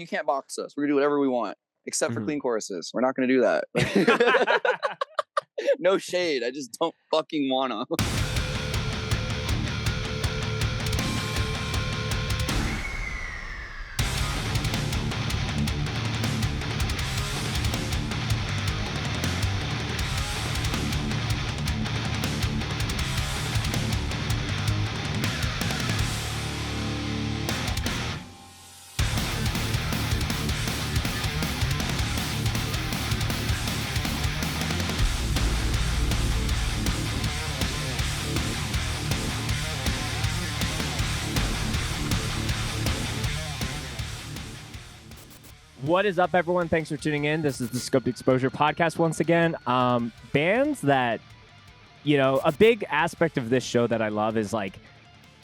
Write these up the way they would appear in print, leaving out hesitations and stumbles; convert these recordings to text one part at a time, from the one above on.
you can't box us. We're gonna do whatever we want, except for clean choruses. We're not gonna do that. No shade. I just don't fucking wanna. What is up, everyone? Thanks for tuning in. This is the Scoped Exposure podcast once again. Bands that, a big aspect of this show that I love is like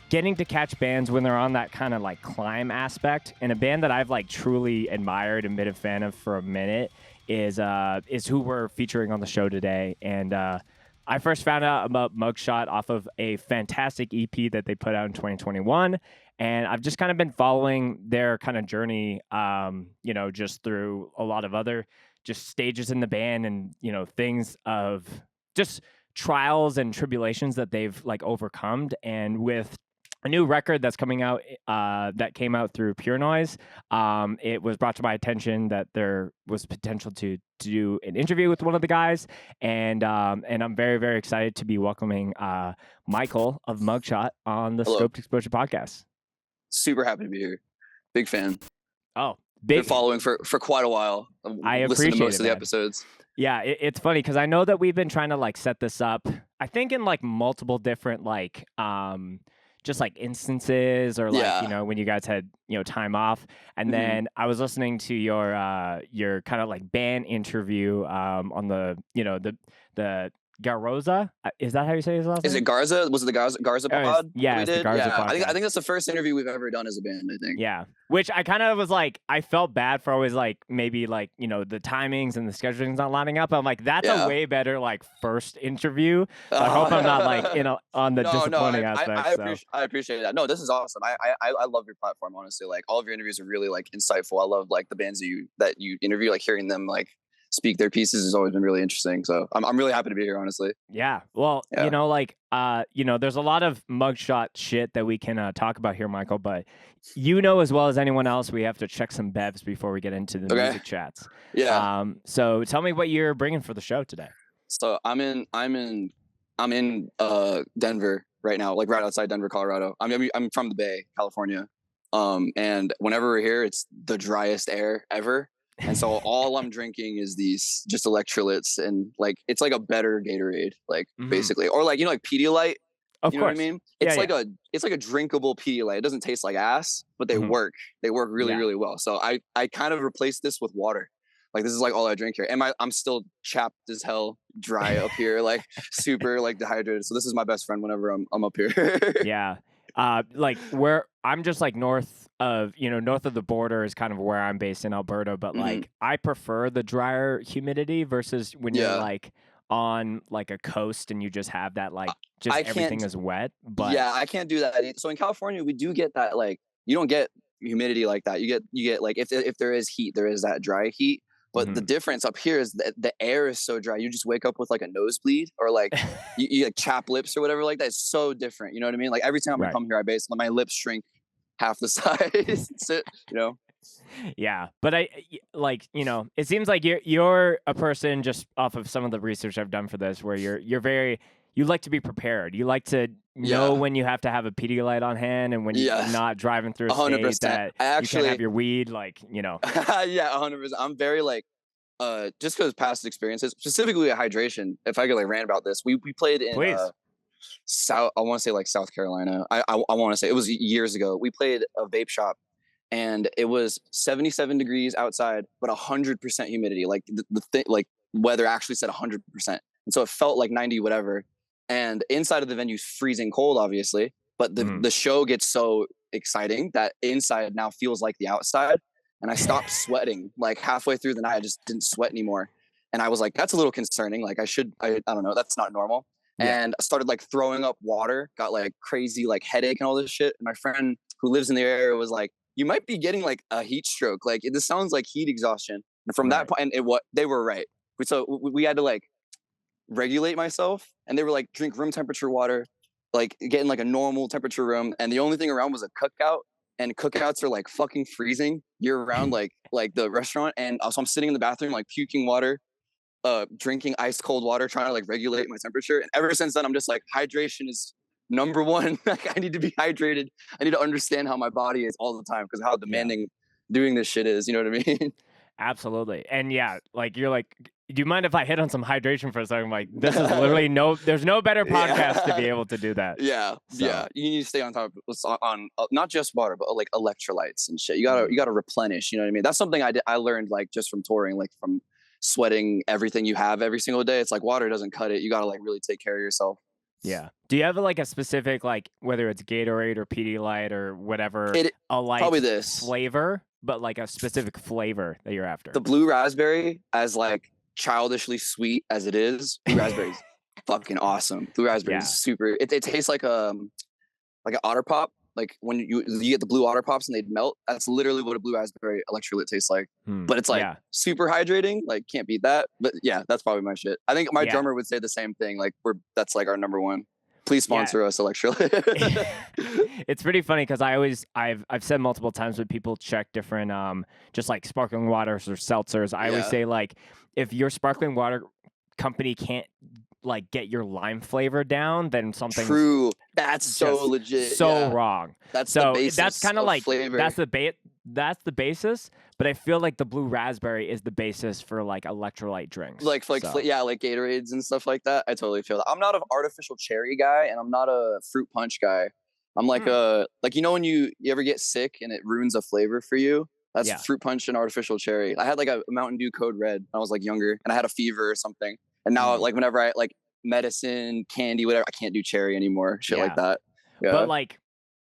getting to catch bands when they're on that kind of like climb aspect. And a band that I've like truly admired and been a fan of for a minute is who we're featuring on the show today. And I first found out about MUGSHOT off of a fantastic EP that they put out in 2021. And I've just kind of been following their kind of journey, just through a lot of other just stages in the band and, things of just trials and tribulations that they've like overcome. And with a new record that's coming out that came out through Pure Noise, it was brought to my attention that there was potential to do an interview with one of the guys. And I'm very, very excited to be welcoming Michael of MUGSHOT on the Scoped Exposure podcast. Super happy to be here. Big fan. Oh, big. Been following for quite a while. I appreciate listened to most it, of the man. episodes. Yeah, it's funny because I know that we've been trying to like set this up, I think in like multiple different like just like instances or like, when you guys had, time off. And then I was listening to your kind of like band interview on the, the Garza. Is that how you say his last name? Is it Garza? Was it the Garza pod? Yeah, it's the Garza pod. I think that's the first interview we've ever done as a band, I think. Yeah. Which I kind of was like, I felt bad for always like, maybe like, the timings and the scheduling's not lining up. I'm like, that's a way better like first interview. So I hope I'm not like, on the disappointing aspect. I appreciate that. No, this is awesome. I love your platform, honestly. Like all of your interviews are really like insightful. I love like the bands that you interview, like hearing them like speak their pieces has always been really interesting. So I'm really happy to be here, honestly. Yeah. Well, there's a lot of MUGSHOT shit that we can talk about here, Michael, but as well as anyone else, we have to check some bevs before we get into the music chats. Yeah. So tell me what you're bringing for the show today. So I'm in Denver right now, like right outside Denver, Colorado. I'm from the Bay, California. And whenever we're here, it's the driest air ever. And so all I'm drinking is these just electrolytes, and like it's like a better Gatorade, like basically, or like like Pedialyte. Of you course. Know what I mean? It's like a drinkable Pedialyte. It doesn't taste like ass, but they work. They work really, really well. So I kind of replaced this with water. Like this is like all I drink here, and I'm still chapped as hell, dry up here, like super like dehydrated. So this is my best friend whenever I'm up here. Yeah. Like where I'm just like north of the border is kind of where I'm based in Alberta, but like I prefer the drier humidity versus when you're like on like a coast and you just have that like everything is wet. But yeah, I can't do that. So in California, we do get that, like you don't get humidity like that. You get like if there is heat, there is that dry heat. But the difference up here is that the air is so dry. You just wake up with like a nosebleed or like you like chap lips or whatever like that. It's so different. You know what I mean? Like every time I come here, my lips shrink half the size. Yeah, but I like it seems like you're a person, just off of some of the research I've done for this, where you like to be prepared. You like to know when you have to have a Pedialyte on hand and when you're not driving through a 100%. state that you can't have your weed, like, Yeah, 100%. I'm very like, just because past experiences, specifically with hydration, if I could like rant about this, we played in I want to say like South Carolina. I want to say it was years ago. We played a vape shop and it was 77 degrees outside, but 100% humidity. Like the thing, like weather actually said 100%. And so it felt like 90 whatever. And inside of the venue's freezing cold, obviously, but the show gets so exciting that inside now feels like the outside. And I stopped sweating like halfway through the night. I just didn't sweat anymore. And I was like, that's a little concerning. Like I don't know. That's not normal. Yeah. And I started like throwing up water, got like crazy like headache and all this shit. And my friend who lives in the area was like, you might be getting like a heat stroke. Like this sounds like heat exhaustion. And from that point, and they were right. So we had to like regulate myself, and they were like, drink room temperature water, like get in like a normal temperature room. And the only thing around was a cookout, and cookouts are like fucking freezing year round, like the restaurant. And so I'm sitting in the bathroom, like puking water, drinking ice cold water, trying to like regulate my temperature. And ever since then, I'm just like, hydration is number one. Like I need to be hydrated. I need to understand how my body is all the time, because how demanding doing this shit is. You know what I mean? Absolutely. And yeah, like you're like, do you mind if I hit on some hydration for a second? Like this is literally there's no better podcast to be able to do that. Yeah. You need to stay on top on not just water, but like electrolytes and shit. You gotta replenish. You know what I mean? That's something I learned like just from touring, like from sweating everything you have every single day. It's like water doesn't cut it. You gotta like really take care of yourself. Yeah. Do you have like a specific, like whether it's Gatorade or Pedialyte or whatever, a light probably this flavor, but like a specific flavor that you're after? The blue raspberry, as like childishly sweet as it is, blue raspberry is fucking awesome. Blue raspberry is super. It tastes like an Otter Pop. Like when you get the blue Otter Pops and they'd melt, that's literally what a blue raspberry electrolyte tastes like. But it's like super hydrating. Like can't beat that. But yeah, that's probably my shit. I think my drummer would say the same thing. Like that's like our number one. Please sponsor us, electrolyte. It's pretty funny because I've said multiple times when people check different just like sparkling waters or seltzers, I always say like if your sparkling water company can't like get your lime flavor down, then something true. That's so legit. So wrong. That's the basis. That's kind of like flavor. That's the basis. But I feel like the blue raspberry is the basis for like electrolyte drinks. Like Gatorades and stuff like that. I totally feel that. I'm not an artificial cherry guy, and I'm not a fruit punch guy. I'm like when you ever get sick and it ruins a flavor for you. That's fruit punch and artificial cherry. I had like a Mountain Dew Code Red when I was like younger, and I had a fever or something. And now like whenever I like medicine, candy, whatever, I can't do cherry anymore. Shit like that. Yeah. But like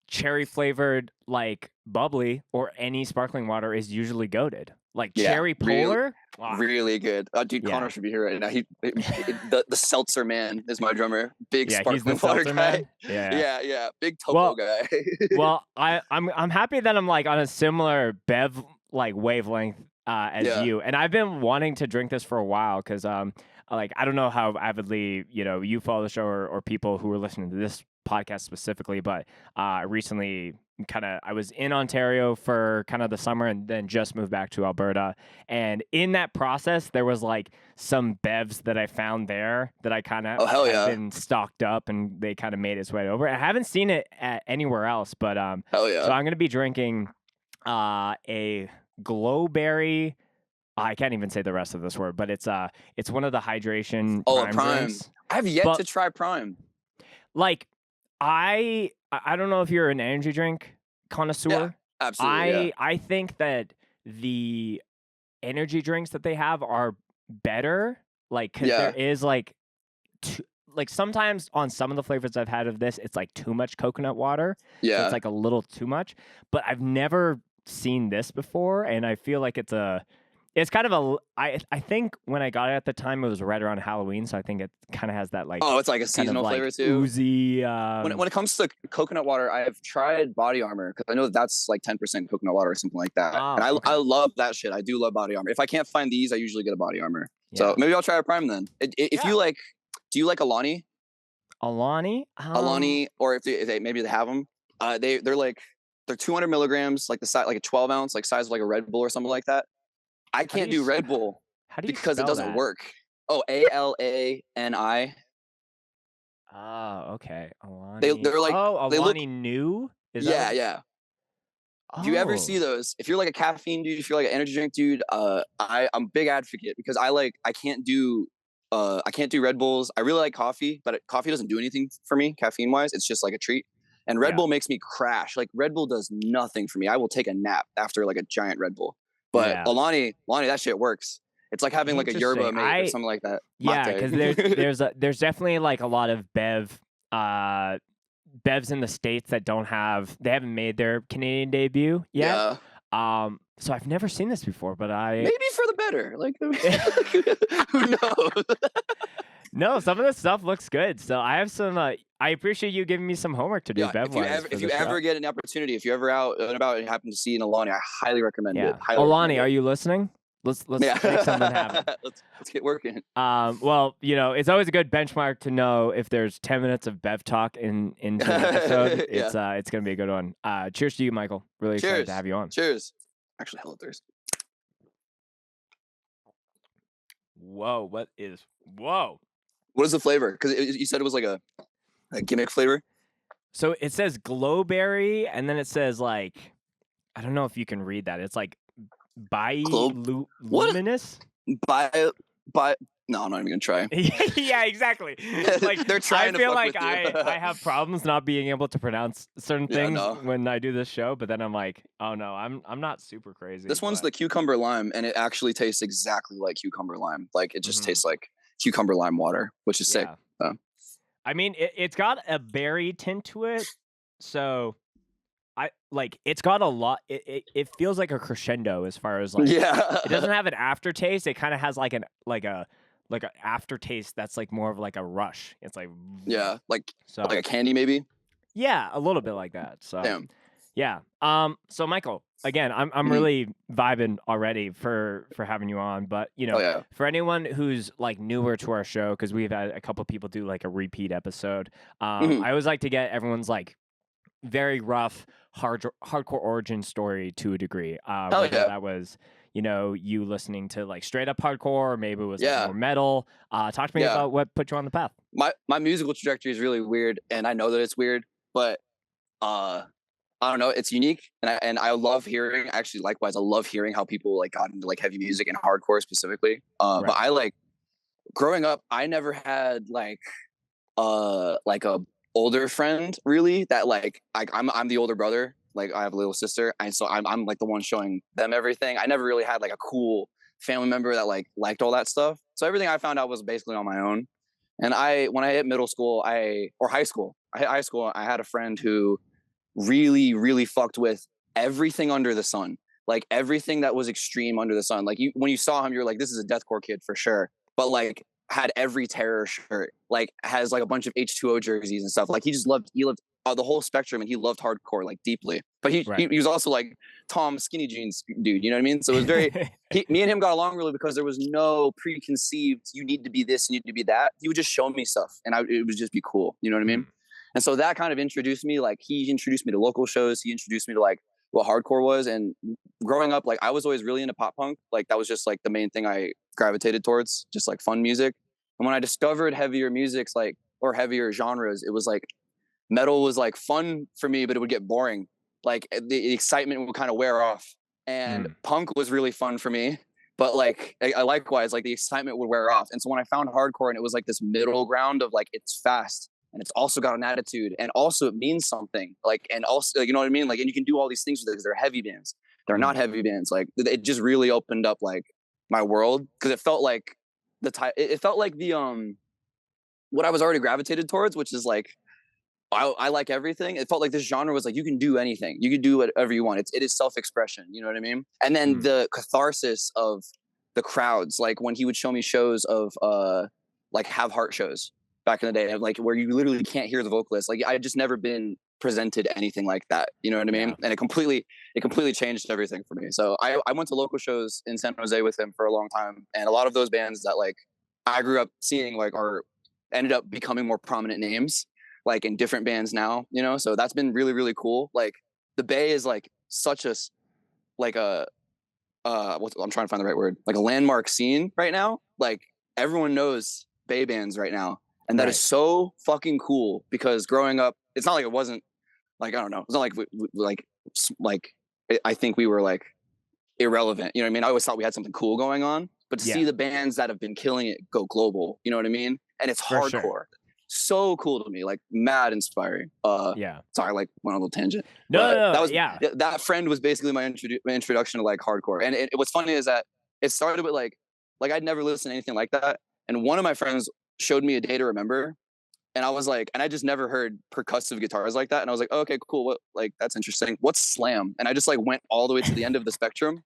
cherry flavored like bubbly or any sparkling water is usually goated. Like cherry polar, really good. Dude, Connor should be here right now. The seltzer man is my drummer. Big sparkling water guy. Man. Yeah. Big topo guy. Well, I'm happy that I'm like on a similar bev like wavelength as you, and I've been wanting to drink this for a while because like I don't know how avidly you follow the show or people who are listening to this podcast specifically, but recently I was in Ontario for kind of the summer and then just moved back to Alberta, and in that process there was like some bevs that I found there that I kind of have been stocked up, and they kind of made its way over. I haven't seen it anywhere else, but so I'm gonna be drinking a glowberry. I can't even say the rest of this word, but it's one of the hydration Prime. drinks. I have yet to try Prime. Like I don't know if you're an energy drink connoisseur. Yeah, absolutely. I think that the energy drinks that they have are better. Like cause there is like sometimes on some of the flavors I've had of this, it's like too much coconut water. Yeah, so it's like a little too much. But I've never seen this before, and I feel like it's kind of I think when I got it at the time, it was right around Halloween, so I think it kind of has that like it's like a seasonal flavor like too. Oozy. When it comes to coconut water, I have tried Body Armor because I know that's like 10% coconut water or something like that, and I love that shit. I do love Body Armor. If I can't find these, I usually get a Body Armor. So maybe I'll try a Prime then. If you like, do you like Alani? Alani, or if they maybe they have them. They're 200 milligrams, like the size, like a 12 ounce, like size of like a Red Bull or something like that. I can't do Red Bull because it doesn't work. Oh, ALANI. Oh, okay. Alani. They're like Alani New. Yeah. Do you ever see those? If you're like a caffeine dude, if you're like an energy drink dude, I'm a big advocate because I can't do Red Bulls. I really like coffee, but coffee doesn't do anything for me caffeine wise. It's just like a treat. And Red Bull makes me crash. Like Red Bull does nothing for me. I will take a nap after like a giant Red Bull. But Alani, that shit works. It's like having like a yerba mate or something like that. Yeah, because there's definitely like a lot of bevs in the States that they haven't made their Canadian debut yet. Yeah. So I've never seen this before, but maybe for the better. Like who knows? No, some of this stuff looks good. So I have some. I appreciate you giving me some homework to do. Yeah, if you ever get an opportunity, if you're ever out and about and happen to see an Alani, I highly recommend it. Alani, are you listening? Let's make something happen. let's get working. Well, it's always a good benchmark to know if there's 10 minutes of Bev talk into an episode. It's gonna be a good one. Cheers to you, Michael. Really excited to have you on. Cheers. Actually, hella thirsty. Whoa! What is the flavor? Because you said it was like a gimmick flavor. So it says glowberry, and then it says like, I don't know if you can read that. It's like luminous. No, I'm not even gonna try. Yeah, exactly. Like they're trying. I feel like I have problems not being able to pronounce certain things when I do this show, but then I'm like, oh no, I'm not super crazy. This one's the cucumber lime, and it actually tastes exactly like cucumber lime. Like it just tastes like cucumber lime water, which is sick. I mean, it's got a berry tint to it, so it's got a lot. It feels like a crescendo as far as like it doesn't have an aftertaste. It kind of has like an aftertaste that's like more of like a rush. It's like like a candy maybe. Yeah, a little bit like that. So damn. Yeah. So Michael, again, I'm really vibing already for having you on, but for anyone who's like newer to our show, because we've had a couple people do like a repeat episode. I always like to get everyone's like very rough hardcore origin story to a degree. That was you listening to like straight up hardcore, or maybe it was like more metal. Talk to me about what put you on the path. My musical trajectory is really weird, and I know that it's weird, but I don't know, it's unique, and I love hearing. Actually, likewise, I love hearing how people like got into like heavy music and hardcore specifically. But I like growing up, I never had like a older friend really that like I'm the older brother. Like I have a little sister, and so I'm like the one showing them everything. I never really had like a cool family member that like liked all that stuff. So everything I found out was basically on my own. And when I hit middle school, high school, I had a friend who really, really fucked with everything under the sun. Like everything that was extreme under the sun. Like when you saw him, you're like, this is a deathcore kid for sure. But like had every terror shirt, like has like a bunch of H2O jerseys and stuff. Like he loved the whole spectrum, and he loved hardcore like deeply. But he was also like Tom skinny jeans dude, you know what I mean? So it was very me and him got along really because there was no preconceived you need to be this, you need to be that. He would just show me stuff, and it would just be cool, you know what I mean? And so that kind of introduced me, like he introduced me to local shows. He introduced me to like what hardcore was. And growing up, like I was always really into pop punk. Like that was just like the main thing I gravitated towards, just like fun music. And when I discovered heavier musics, like, or heavier genres, it was like metal was like fun for me, but it would get boring. Like the excitement would kind of wear off. And punk was really fun for me, but like I likewise, like the excitement would wear off. And so when I found hardcore, and it was like this middle ground of like, it's fast, and it's also got an attitude, and also it means something, like, and also, you know what I mean? Like, and you can do all these things with it because they're heavy bands. They're not heavy bands. Like it just really opened up like my world, because it felt like it felt like the what I was already gravitated towards, which is like I like everything. It felt like this genre was like, you can do anything, you can do whatever you want. It is self-expression, you know what I mean? And then the catharsis of the crowds, like when he would show me shows of like Have Heart shows back in the day, like where you literally can't hear the vocalist. Like I had just never been presented anything like that, you know what I mean? And it completely changed everything for me. So I went to local shows in San Jose with him for a long time, and a lot of those bands that like I grew up seeing like ended up becoming more prominent names, like in different bands now, you know? So that's been really, really cool. Like the Bay is like such a like a I'm trying to find the right word, like a landmark scene right now. Like everyone knows Bay bands right now. And that is so fucking cool, because growing up, it's not like it wasn't like, I don't know. It's not like I think we were like irrelevant. You know what I mean? I always thought we had something cool going on, but to see the bands that have been killing it go global, you know what I mean? And it's hardcore. Sure. So cool to me, like mad inspiring. Sorry, I like went on a little tangent. No, that was that friend was basically my introduction to like hardcore. And what's funny is that it started with like I'd never listened to anything like that. And one of my friends showed me A Day to Remember, and I was like, and I just never heard percussive guitars like that. And I was like, oh, okay, cool. What, like, that's interesting. What's slam? And I just like went all the way to the end of the spectrum.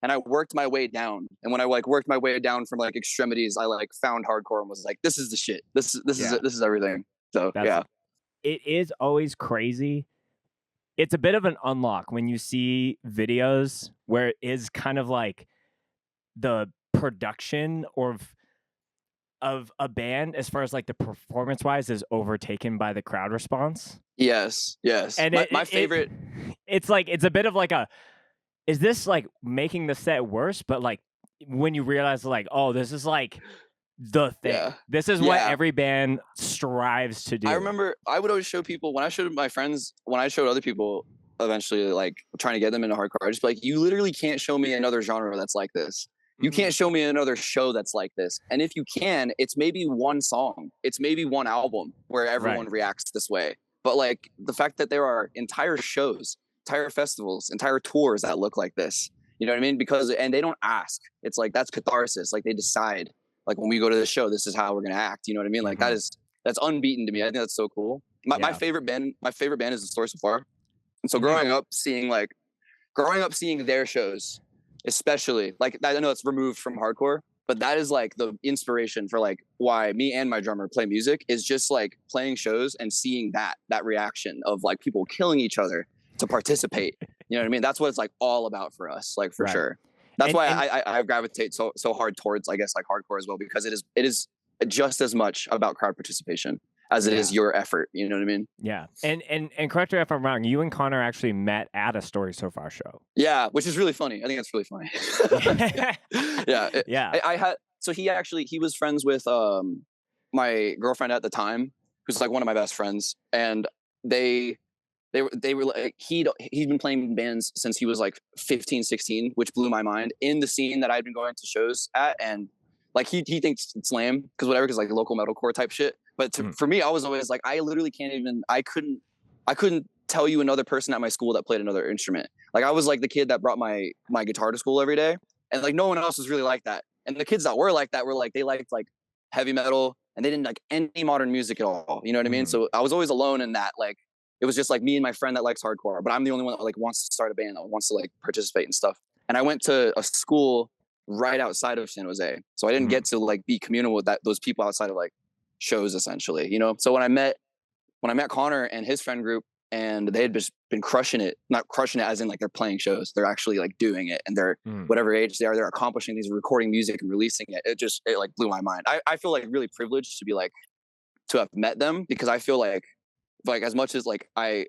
and I worked my way down. And when I like worked my way down from like extremities, I like found hardcore and was like, this is the shit. This is everything. So yeah. It is always crazy. It's a bit of an unlock when you see videos where it is kind of like the production of a band as far as like the performance wise is overtaken by the crowd response. Yes. And my favorite. It's like, it's a bit of like is this like making the set worse? But like when you realize like, oh, this is like the thing. Yeah. This is what every band strives to do. I remember I would always show people when I showed my friends, when I showed other people eventually, like trying to get them into hardcore, I just be like, you literally can't show me another genre that's like this. You can't show me another show that's like this. And if you can, it's maybe one song. It's maybe one album where everyone reacts this way. But like the fact that there are entire shows, entire festivals, entire tours that look like this, you know what I mean? And they don't ask. It's like, that's catharsis. Like they decide, like when we go to the show, this is how we're going to act. You know what I mean? Like that's unbeaten to me. I think that's so cool. My favorite band is The Source of Far. And so growing up seeing their shows, especially like I know it's removed from hardcore, but that is like the inspiration for like why me and my drummer play music, is just like playing shows and seeing that reaction of like people killing each other to participate. You know what I mean? That's what it's like all about for us, like for sure. That's why I gravitate so hard towards, I guess, like hardcore as well, because it is just as much about crowd participation as it is your effort. You know what I mean? Yeah. And correct me if I'm wrong, you and Connor actually met at a Story So Far show. Yeah, which is really funny. I think that's really funny. He was friends with my girlfriend at the time, who's like one of my best friends, and they were like, he'd been playing bands since he was like 15, 16, which blew my mind, in the scene that I'd been going to shows at. And like he thinks it's lame because like local metalcore type shit. But for me, I was always like, I literally I couldn't tell you another person at my school that played another instrument. Like I was like the kid that brought my guitar to school every day, and like no one else was really like that. And the kids that were like that were like, they liked like heavy metal and they didn't like any modern music at all. You know what I mean? So I was always alone in that. Like it was just like me and my friend that likes hardcore, but I'm the only one that like wants to start a band, that wants to like participate and stuff. And I went to a school right outside of San Jose, so I didn't get to like be communal with those people outside of like shows, essentially, you know. So when I met Connor and his friend group, and they had just been crushing it, not crushing it as in like they're playing shows, they're actually like doing it, and they're whatever age they are, they're accomplishing these, recording music and releasing it. It like blew my mind. I feel like really privileged to be like, to have met them, because I feel like as much as like I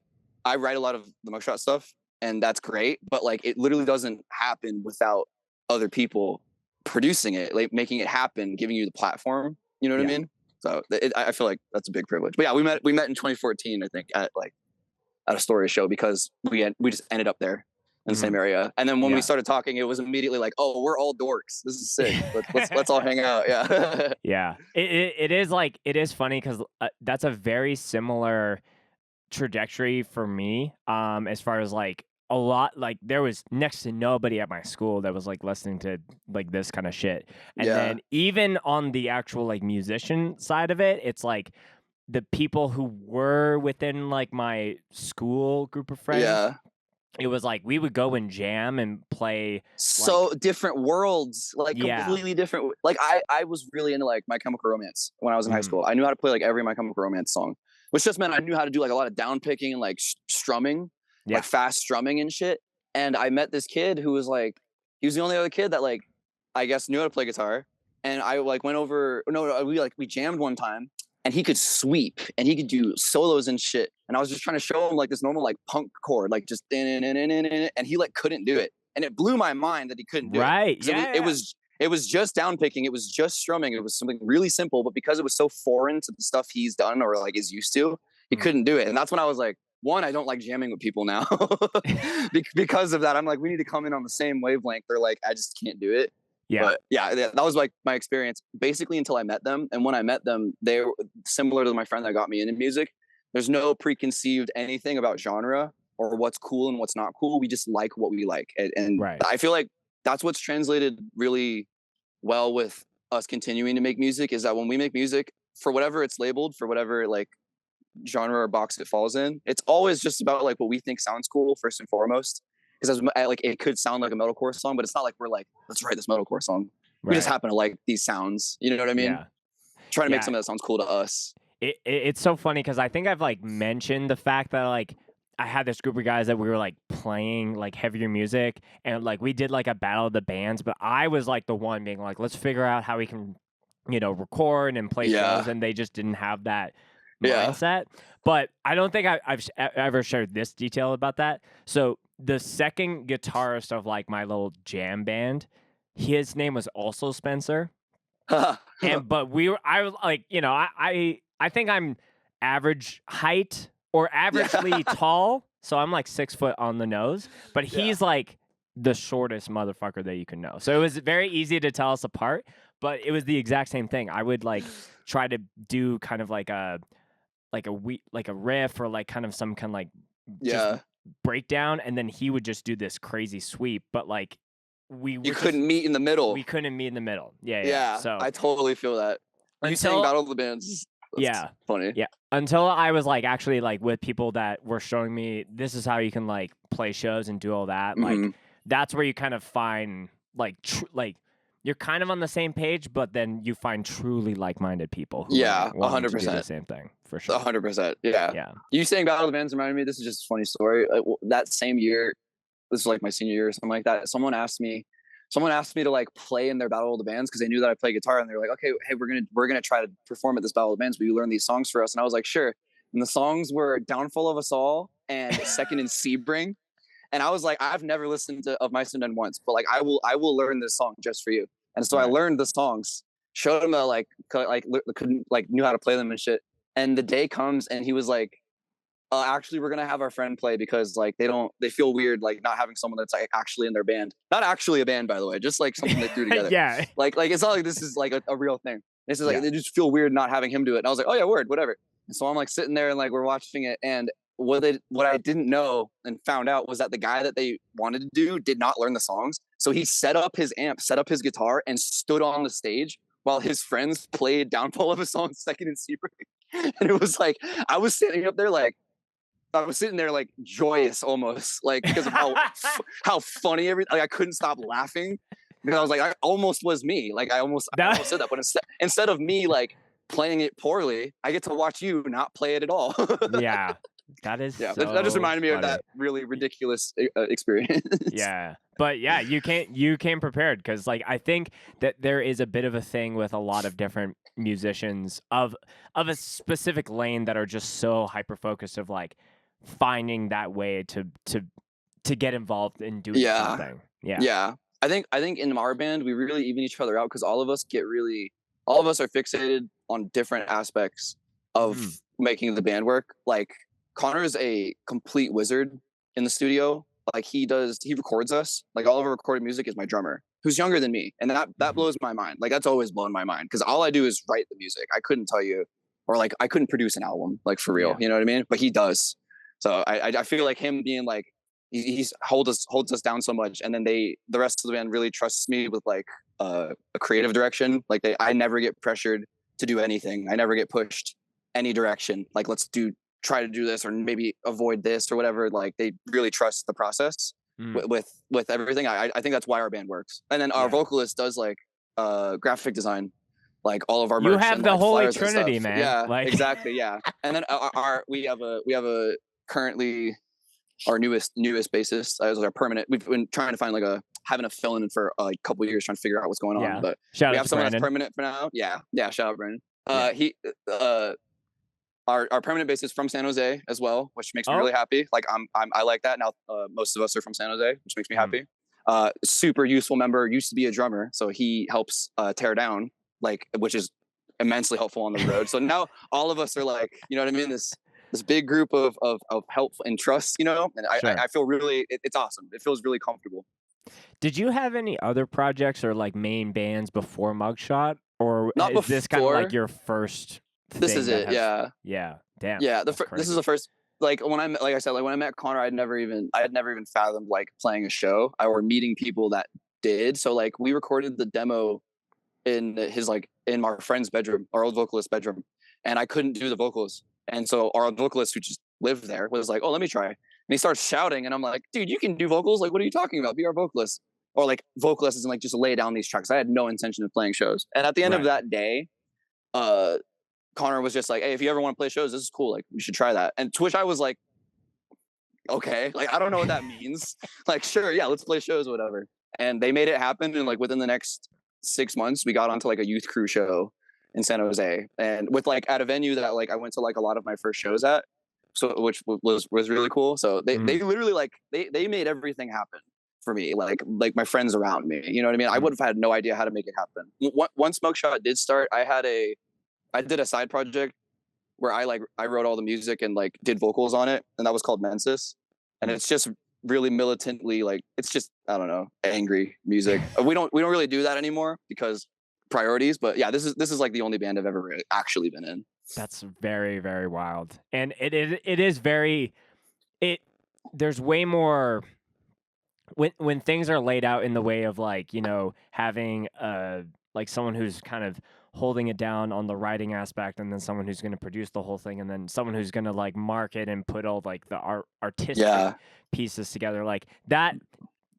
write a lot of the Mugshot stuff, and that's great, but like it literally doesn't happen without other people producing it, like making it happen, giving you the platform. You know what I mean? So I feel like that's a big privilege. But yeah, we met in 2014, I think, at a Story show, because we just ended up there in the same area. And then when we started talking, it was immediately like, oh, we're all dorks. This is sick. Let's all hang out. Yeah. Yeah. It is funny because that's a very similar trajectory for me. As far as like a lot, like there was next to nobody at my school that was like listening to like this kind of shit. And then even on the actual like musician side of it, it's like the people who were within like my school group of friends, it was like we would go and jam and play. So like, different worlds, like completely different. Like I was really into like My Chemical Romance when I was in high school. I knew how to play like every My Chemical Romance song, which just meant I knew how to do like a lot of down picking and like strumming, like fast strumming and shit. And I met this kid who was like, he was the only other kid that like, I guess knew how to play guitar. And I like went over, we jammed one time, and he could sweep and he could do solos and shit. And I was just trying to show him like this normal like punk chord, like just and he like couldn't do it. And it blew my mind that he couldn't do it. Right. It was just down picking. It was just strumming. It was something really simple, but because it was so foreign to the stuff he's done or like is used to, he couldn't do it. And that's when I was like, one, I don't like jamming with people now because of that. I'm like, we need to come in on the same wavelength. They're like, I just can't do it. Yeah. But yeah, that was like my experience basically until I met them. And when I met them, they were similar to my friend that got me into music. There's no preconceived anything about genre or what's cool and what's not cool. We just like what we like. And I feel like that's what's translated really well with us continuing to make music, is that when we make music, for whatever it's labeled, for whatever like genre or box it falls in, it's always just about like what we think sounds cool first and foremost. because like it could sound like a metalcore song, but it's not like we're like, let's write this metalcore song. We just Right. happen to like these sounds. You know what I mean? Yeah. Trying to make Yeah. something that sounds cool to us. It's so funny because I think I've like mentioned the fact that like I had this group of guys that we were like playing like heavier music and like we did like a battle of the bands, but I was like the one being like, let's figure out how we can, you know, record and play shows, and they just didn't have that mindset. But I don't think I've ever shared this detail about that. So the second guitarist of like my little jam band, his name was also Spencer. And but I was like, you know, I think I'm average height or averagely tall, so I'm like 6 foot on the nose, but he's like the shortest motherfucker that you can know. So it was very easy to tell us apart, but it was the exact same thing. I would like try to do kind of like a riff or like kind of some kind of like just breakdown, and then he would just do this crazy sweep, but like you couldn't meet in the middle. We couldn't meet in the middle. Yeah. So I totally feel that. You saying Battle of the Bands? That's funny. Yeah. Until I was like actually like with people that were showing me this is how you can like play shows and do all that. Like that's where you kind of find like like you're kind of on the same page, but then you find truly like-minded people. Who 100%. Do the same thing for sure. 100%. Yeah. You saying Battle of the Bands reminded me. This is just a funny story. That same year, this was like my senior year or something like that. Someone asked me to like play in their Battle of the Bands because they knew that I play guitar, and they were like, okay, hey, we're gonna try to perform at this Battle of the Bands. Will you learn these songs for us? And I was like, sure. And the songs were Downfall of Us All and Second in Sebring. And I was like, I've never listened to Of Mice and Men once, but like I will learn this song just for you. And so I learned the songs, showed him that like couldn't like knew how to play them and shit. And the day comes and he was like, actually we're gonna have our friend play because like they feel weird like not having someone that's like actually in their band. Not actually a band, by the way, just like something they threw together. Like it's not like this is like a real thing. This is like they just feel weird not having him do it. And I was like, oh yeah, word, whatever. And so I'm like sitting there and like we're watching it, and what I didn't know and found out was that the guy that they wanted to do did not learn the songs. So he set up his amp, set up his guitar, and stood on the stage while his friends played Downfall of a Song, Second in Sebring. And it was like I was sitting there like joyous almost, like because of how funny everything. Like I couldn't stop laughing because I was like, I almost was me. Like I almost said that, but instead of me like playing it poorly, I get to watch you not play it at all. That is that just reminded me of that really ridiculous experience. But you came prepared because like I think that there is a bit of a thing with a lot of different musicians of a specific lane that are just so hyper focused of like finding that way to get involved in doing something. I think in our band we really even each other out because all of us are fixated on different aspects of making the band work. Like Connor is a complete wizard in the studio. Like he records us. Like all of our recorded music is my drummer, who's younger than me, and that blows my mind. Like that's always blown my mind because all I do is write the music. I couldn't tell you, or like I couldn't produce an album, like for real. You know what I mean? But he does. So I feel like him being like he's holds us down so much, and then the rest of the band really trusts me with like a creative direction. Like I never get pressured to do anything. I never get pushed any direction. Like try to do this or maybe avoid this or whatever. Like they really trust the process with everything. I think that's why our band works. And then our vocalist does like graphic design, like all of our merch. You have and, the like, Holy Trinity, man. Yeah, like... exactly. Yeah. And then we have a currently our newest bassist as our permanent. We've been trying to find having a fill-in for a couple of years trying to figure out what's going on. But we have someone that's permanent for now. Yeah. Shout out Brandon. Our permanent bassist from San Jose as well, which makes me really happy. Like I like that now. Most of us are from San Jose, which makes me happy. Super useful member. Used to be a drummer, so he helps tear down, like, which is immensely helpful on the road. So now all of us are like, you know what I mean? This big group of help and trust, you know. And I feel really, it's awesome. It feels really comfortable. Did you have any other projects or like main bands before Mugshot, or not is this kind of like your first? This is it. Damn. Yeah. This is the first. Like when when I met Connor, I had never even fathomed like playing a show or meeting people that did. So like we recorded the demo in our friend's bedroom, our old vocalist's bedroom, and I couldn't do the vocals. And so our vocalist, who just lived there, was like, "Oh, let me try." he starts shouting, and I'm like, dude, you can do vocals. Like, what are you talking about? Be our vocalist. Or like vocalist is like just lay down these tracks. I had no intention of playing shows. And at the end of that day, Connor was just like, hey, if you ever want to play shows, this is cool. Like, you should try that. And to which I was like, okay, like I don't know what that means. Like, sure, yeah, let's play shows, whatever. And they made it happen. And like within the next 6 months, we got onto like a youth crew show in San Jose, and with like at a venue that like I went to like a lot of my first shows at, so which was really cool. So they literally like they made everything happen for me, like my friends around me. You know what I mean? I would have had no idea how to make it happen. Once MUGSHOT did start, I did a side project where I wrote all the music and like did vocals on it, and that was called Mensis. And it's just really militantly like, it's just, I don't know, angry music. We don't really do that anymore because priorities. But yeah, this is like the only band I've ever really actually been in. That's very, very wild. And it is very, there's way more when things are laid out in the way of like, you know, having like someone who's kind of holding it down on the writing aspect, and then someone who's going to produce the whole thing, and then someone who's going to like market and put all like the artistic pieces together, like that.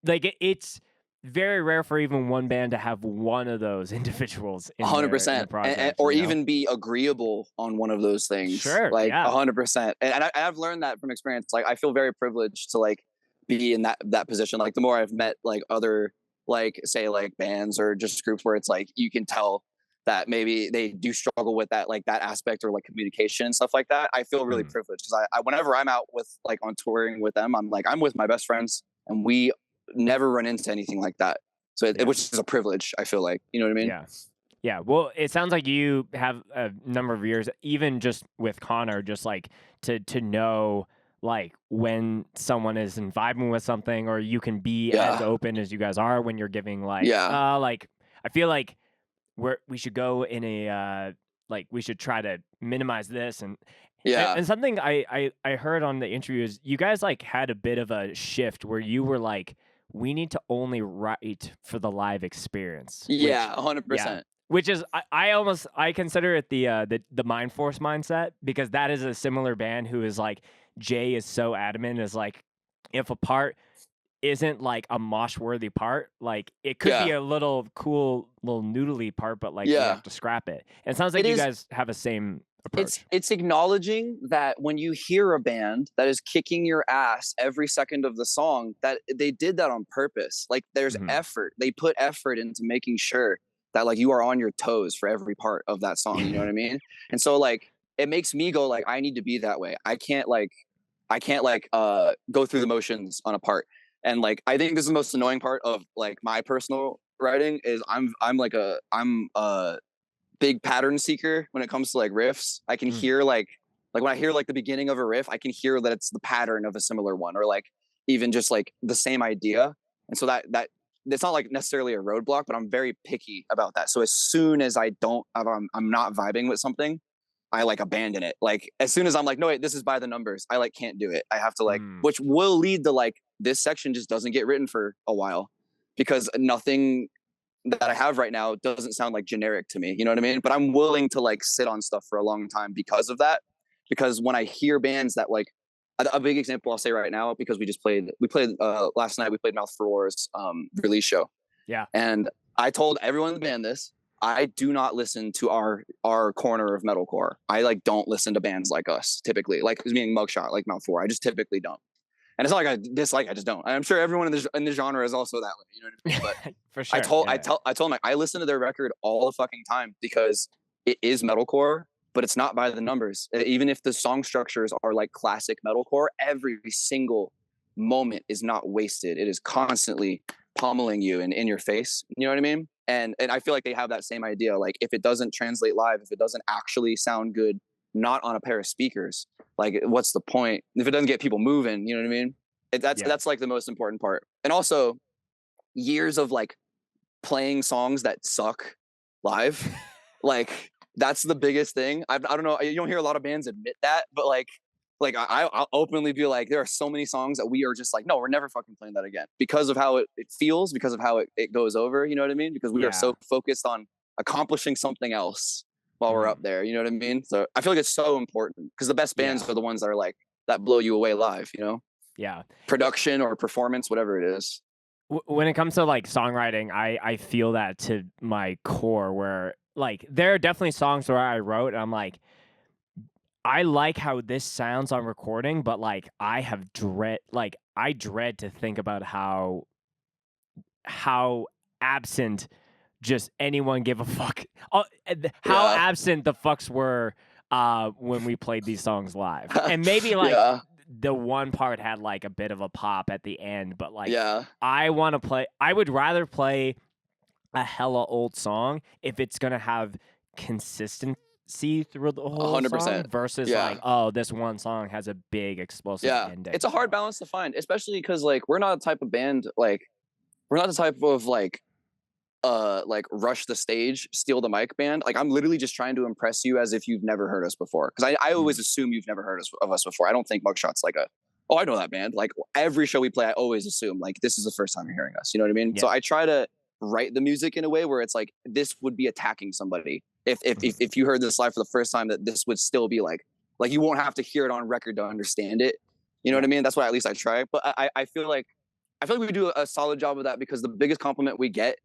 Like it's very rare for even one band to have one of those individuals in 100%, project, or even be agreeable on one of those things. Sure, like 100%. And I've learned that from experience. Like I feel very privileged to like be in that position. Like the more I've met like other like say like bands or just groups where it's like you can tell that maybe they do struggle with that, like that aspect, or like communication and stuff like that. I feel really privileged because I whenever I'm out with like on touring with them, I'm with my best friends, and we never run into anything like that. So which is a privilege, I feel like, you know what I mean? Yeah. Well, it sounds like you have a number of years, even just with Connor, just like to know like when someone is vibing with something, or you can be as open as you guys are when you're giving like, like I feel like we should go in a like we should try to minimize this and something I heard on the interview is you guys like had a bit of a shift where you were like, we need to only write for the live experience. 100%. Which is I consider it the Mind Force mindset, because that is a similar band who is like, Jay is so adamant, is like, if a part isn't like a mosh worthy part, like it could be a little cool little noodly part, but like you have to scrap it. And it sounds like you guys have the same approach. It's acknowledging that when you hear a band that is kicking your ass every second of the song, that they did that on purpose. Like there's effort. They put effort into making sure that like you are on your toes for every part of that song. You know what I mean? And so like it makes me go like, I need to be that way. I can't go through the motions on a part. And like I think this is the most annoying part of like my personal writing is I'm a big pattern seeker when it comes to like riffs. I can hear like when I hear like the beginning of a riff, I can hear that it's the pattern of a similar one, or like even just like the same idea. And so that it's not like necessarily a roadblock, but I'm very picky about that. So as soon as I'm not vibing with something, I like abandon it. Like as soon as I'm like, no, wait, this is by the numbers, I like can't do it. I have to like, which will lead to like this section just doesn't get written for a while because nothing that I have right now doesn't sound like generic to me. You know what I mean? But I'm willing to like sit on stuff for a long time because of that. Because when I hear bands that like a big example I'll say right now, because we played last night, we played Mouth for War's release show. Yeah. And I told everyone in the band this. I do not listen to our corner of metalcore. I like don't listen to bands like us typically, like meaning MUGSHOT, like Mouth 4. I just typically don't. And it's not like I dislike, I just don't. I'm sure everyone in the genre is also that way. You know what I mean? But for sure. I told them I listen to their record all the fucking time because it is metalcore, but it's not by the numbers. Even if the song structures are like classic metalcore, every single moment is not wasted. It is constantly pummeling you and in your face. You know what I mean? And I feel like they have that same idea. Like if it doesn't translate live, if it doesn't actually sound good, not on a pair of speakers, like what's the point? If it doesn't get people moving, you know what I mean? That's like the most important part. And also years of like playing songs that suck live, like that's the biggest thing. I don't know. You don't hear a lot of bands admit that, but like I'll openly be like, there are so many songs that we are just like, no, we're never fucking playing that again because of how it feels, because of how it goes over, you know what I mean? Because we are so focused on accomplishing something else while we're up there, you know what I mean? So I feel like it's so important because the best bands are the ones that are like, that blow you away live, you know? Yeah. production or performance, whatever it is. When it comes to like songwriting, I feel that to my core where like there are definitely songs where I wrote and I'm like, I like how this sounds on recording, but like I dread to think about how absent just anyone give a fuck. How Yeah. absent the fucks were when we played these songs live. And maybe like Yeah. the one part had like a bit of a pop at the end, but like Yeah. I would rather play a hella old song if it's gonna have consistency through the whole song 100%. versus like, Yeah. oh, this one song has a big explosive Yeah. ending. It's a hard balance to find, especially because like we're not the type of band we're not the type of like rush the stage, steal the mic band. Like I'm literally just trying to impress you as if you've never heard us before. Because I always assume you've never heard of us before. I don't think Mugshot's like oh, I know that band. Like every show we play, I always assume like this is the first time you're hearing us. You know what I mean? Yeah. So I try to write the music in a way where it's like this would be attacking somebody. If you heard this live for the first time, that this would still be like you won't have to hear it on record to understand it. You know what I mean? That's why at least I try. But I feel like we do a solid job of that because the biggest compliment we get,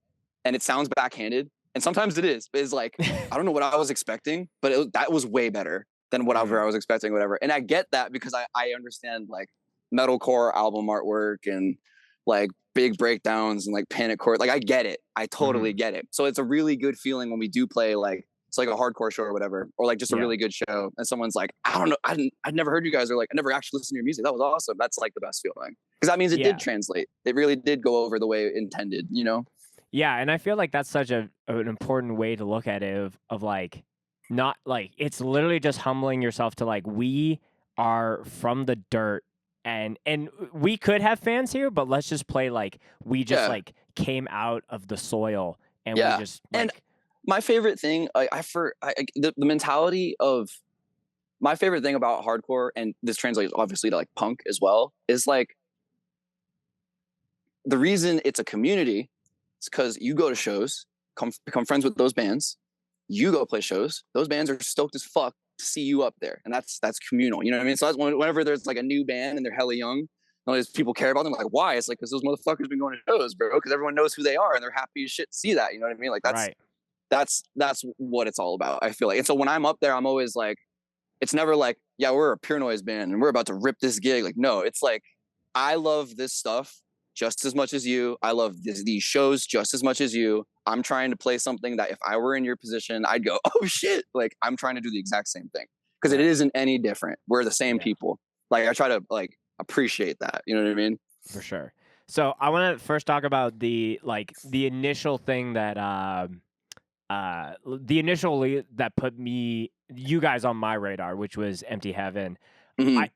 and it sounds backhanded, and sometimes it is like, I don't know what I was expecting, but that was way better than whatever I was expecting, whatever. And I get that because I understand like metalcore album artwork and like big breakdowns and like panic chord. Like I get it. I totally get it. So it's a really good feeling when we do play like, it's like a hardcore show or whatever, or like just a really good show. And someone's like, I don't know, I'd never heard you guys, or like, I never actually listened to your music. That was awesome. That's like the best feeling. Because that means it did translate. It really did go over the way intended, you know? Yeah, and I feel like that's such an important way to look at it of like, not like, it's literally just humbling yourself to like, we are from the dirt and we could have fans here, but let's just play like we just like came out of the soil and we just like. And my favorite thing, the mentality of my favorite thing about hardcore, and this translates obviously to like punk as well, is like the reason it's a community is because you go to shows, become friends with those bands, you go play shows, those bands are stoked as fuck to see you up there, and that's communal. You know what I mean? So that's whenever there's like a new band and they're hella young, all these people care about them. Like, why? It's like because those motherfuckers been going to shows, bro. Because everyone knows who they are and they're happy as shit to see that. You know what I mean? Like that's what it's all about. I feel like, and so when I'm up there, I'm always like, it's never like, yeah, we're a pure noise band and we're about to rip this gig. Like, no, it's like, I love this stuff just as much as you. I love these shows just as much as you. I'm trying to play something that if I were in your position, I'd go, oh shit. Like I'm trying to do the exact same thing because it isn't any different. We're the same people. Like I try to like appreciate that. You know what I mean? For sure. So I want to first talk about the initial thing that that put you guys on my radar, which was Empty Heaven.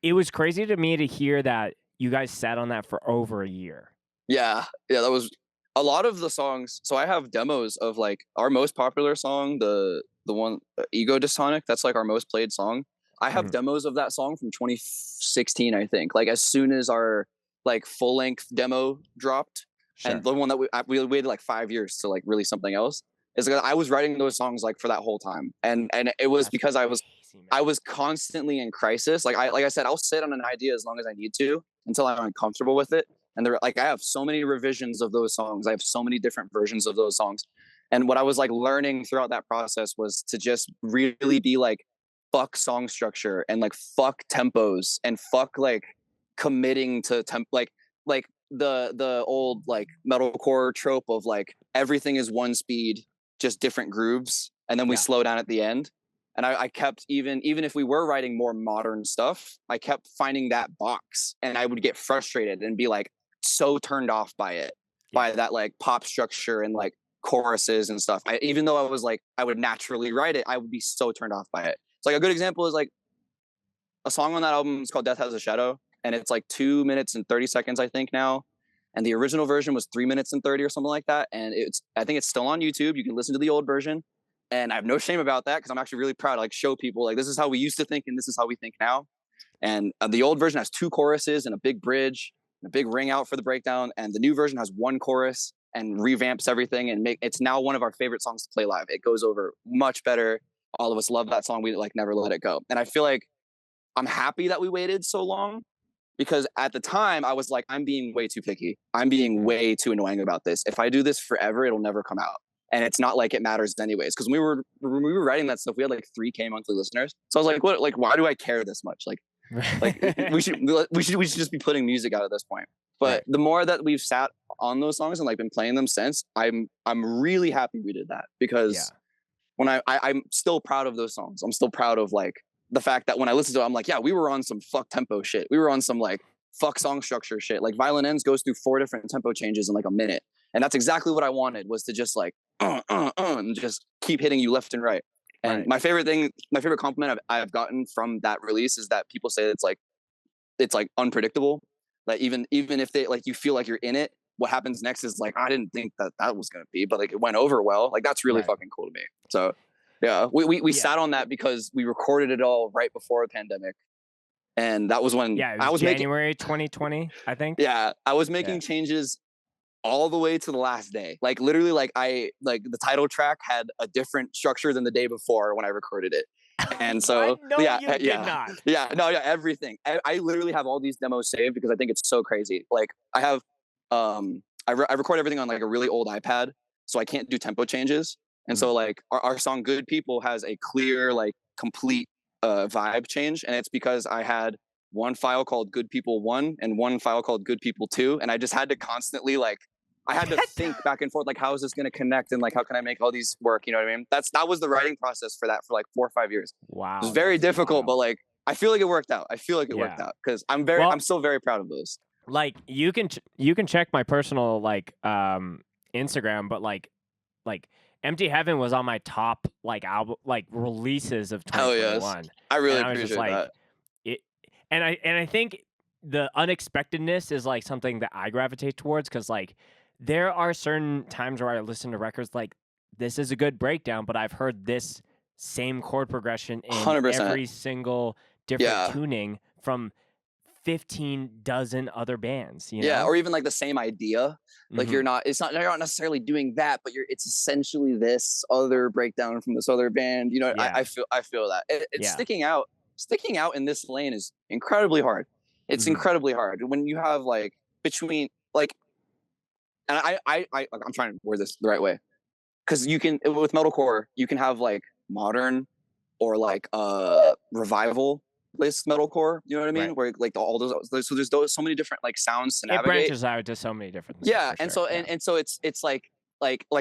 It was crazy to me to hear that you guys sat on that for over a year. Yeah, that was a lot of the songs. So I have demos of like our most popular song, the one Ego Dystonic. That's like our most played song. I have demos of that song from 2016, I think. Like as soon as our like full length demo dropped, and the one that we waited like 5 years to like release something else. Is because I was writing those songs like for that whole time, and it was because I was constantly in crisis. Like I said, I'll sit on an idea as long as I need to until I'm uncomfortable with it. And they're like, I have so many revisions of those songs. I have so many different versions of those songs. And what I was like learning throughout that process was to just really be like, fuck song structure and like fuck tempos and fuck like committing to like the old like metalcore trope of like everything is one speed, just different grooves, and then we slow down at the end. And I kept even if we were writing more modern stuff, I kept finding that box, and I would get frustrated and be like so turned off by it, by that like pop structure and like choruses and stuff. Even though I was like I would naturally write it, I would be so turned off by it. So like a good example is like a song on that album is called Death Has a Shadow, and it's like 2 minutes and 30 seconds, I think now. And the original version was 3 minutes and 30 or something like that. And I think it's still on YouTube. You can listen to the old version. And I have no shame about that because I'm actually really proud to like show people like this is how we used to think and this is how we think now. And the old version has 2 choruses and a big bridge and a big ring out for the breakdown. And the new version has 1 chorus and revamps everything and it's now one of our favorite songs to play live. It goes over much better. All of us love that song. We like never let it go. And I feel like I'm happy that we waited so long because at the time I was like, I'm being way too picky. I'm being way too annoying about this. If I do this forever, it'll never come out. And it's not like it matters anyways. Because when we were writing that stuff, we had like 3K monthly listeners. So I was like, what? Like, why do I care this much? Like we should just be putting music out at this point. But the more that we've sat on those songs and like been playing them since, I'm really happy we did that, because when I'm still proud of those songs. I'm still proud of like the fact that when I listen to it, I'm like, yeah, we were on some fuck tempo shit. We were on some like fuck song structure shit. Like Violent Ends goes through 4 different tempo changes in like a minute. And that's exactly what I wanted, was to just like, and just keep hitting you left and right. And my favorite compliment I've gotten from that release is that people say it's like unpredictable. Like even if they like, you feel like you're in it, what happens next is like, I didn't think that was going to be, but like it went over well. Like that's really fucking cool to me. So yeah, we sat on that because we recorded it all right before the pandemic. And that was when I was January 2020, I think. Yeah, I was making changes all the way to the last day. Like literally, like the title track had a different structure than the day before when I recorded it. And so everything. I literally have all these demos saved because I think it's so crazy. Like I have I record everything on like a really old iPad, so I can't do tempo changes. And so like our song Good People has a clear, like complete vibe change. And it's because I had one file called Good People 1 and one file called Good People 2. And I just had to constantly like, I had to think back and forth, like, how is this going to connect? And like, how can I make all these work? You know what I mean? That was the writing process for that for like 4 or 5 years. Wow. It was very difficult, but like, I feel like it worked out. Worked out because I'm still very proud of those. Like you can check my personal like Instagram, but like Empty Heaven was on my top like album like releases of 2021. Yes. I really appreciate that. And I think the unexpectedness is like something that I gravitate towards, because like there are certain times where I listen to records like, this is a good breakdown, but I've heard this same chord progression in 100%. every single different tuning from 15 dozen other bands, you know? Yeah, or even like the same idea. Like you're not necessarily doing that, but it's essentially this other breakdown from this other band. You know, I feel that. It's sticking out in this lane is incredibly hard. It's incredibly hard when you have like between like, and I'm trying to word this the right way, because you can with metalcore you can have like modern or like revival list metalcore, you know what I mean? Right. Where like all those, so there's so many different like sounds to navigate. It branches out to so many different things. Yeah, and sure. and so it's like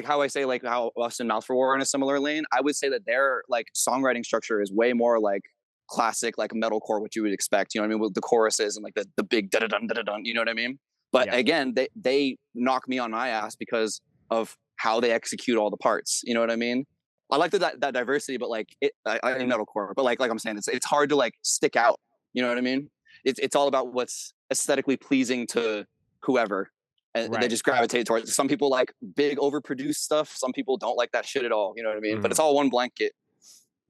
how I say like how us and Mouth for War are in a similar lane. I would say that their like songwriting structure is way more like classic like metalcore, what you would expect. You know what I mean? With the choruses and like the big da da dun da da dun. You know what I mean? But again, they knock me on my ass because of how they execute all the parts. You know what I mean? I like that diversity, but like I mean metalcore, but like I'm saying, it's hard to like stick out. You know what I mean? It's all about what's aesthetically pleasing to whoever, and they just gravitate towards it. Some people like big overproduced stuff. Some people don't like that shit at all. You know what I mean? But it's all one blanket.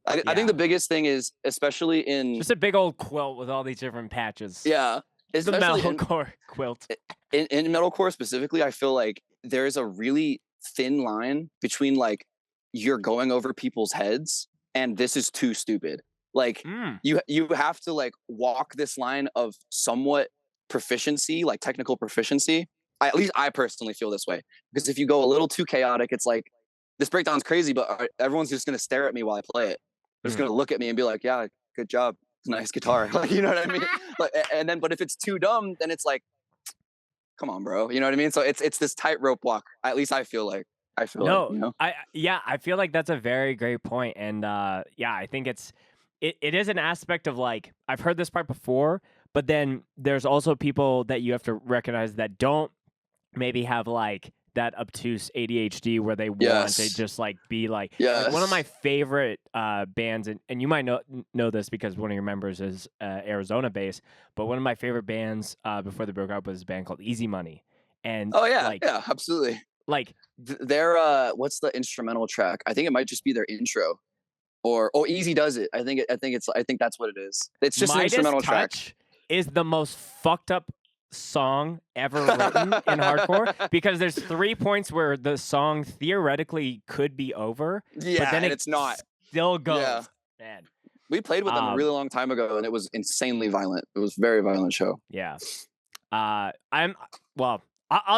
I think the biggest thing is, especially in just a big old quilt with all these different patches. Yeah, it's the metalcore quilt. In metalcore specifically, I feel like there's a really thin line between like you're going over people's heads and this is too stupid. Like you have to like walk this line of somewhat proficiency, like technical proficiency. At least I personally feel this way, because if you go a little too chaotic, it's like, this breakdown's crazy, but everyone's just going to stare at me while I play it. They're just going to look at me and be like, yeah, good job. Nice guitar. Like, you know what I mean? But if it's too dumb, then it's like, come on, bro. You know what I mean? So it's this tightrope walk. At least I feel like. I feel like that's a very great point. And I think it is an aspect of like, I've heard this part before, but then there's also people that you have to recognize that don't maybe have like that obtuse ADHD where they want to just like be like, one of my favorite bands, and you might know this because one of your members is Arizona based, but one of my favorite bands before they broke up was a band called Easy Money. And absolutely. Like their what's the instrumental track? I think it might just be their intro, or Easy Does It. I think that's what it is. It's just an instrumental track. Is the most fucked up song ever written in hardcore, because there's 3 points where the song theoretically could be over, but then it's not. Still goes. Yeah. Man. We played with them a really long time ago, and it was insanely violent. It was a very violent show. Yeah. I'll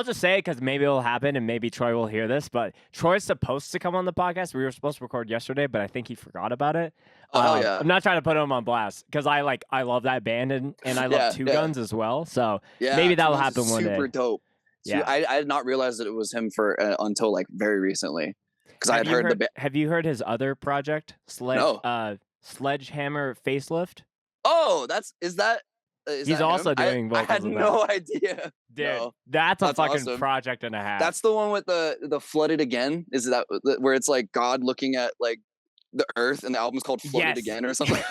just say it because maybe it'll happen and maybe Troy will hear this, but Troy's supposed to come on the podcast. We were supposed to record yesterday, but I think he forgot about it. Oh, hell yeah. I'm not trying to put him on blast because I love that band and I love Two Guns as well. So maybe that'll happen one day. Super dope. Yeah. I did not realize that it was him until like very recently. Because I had heard Have you heard his other project? Sledgehammer Facelift? Oh, he's also doing vocals. I had no idea. Dude, no. That's a fucking awesome project and a half. That's the one with the Flooded Again. Is that where it's like God looking at like the earth and the album's called Flooded Again or something?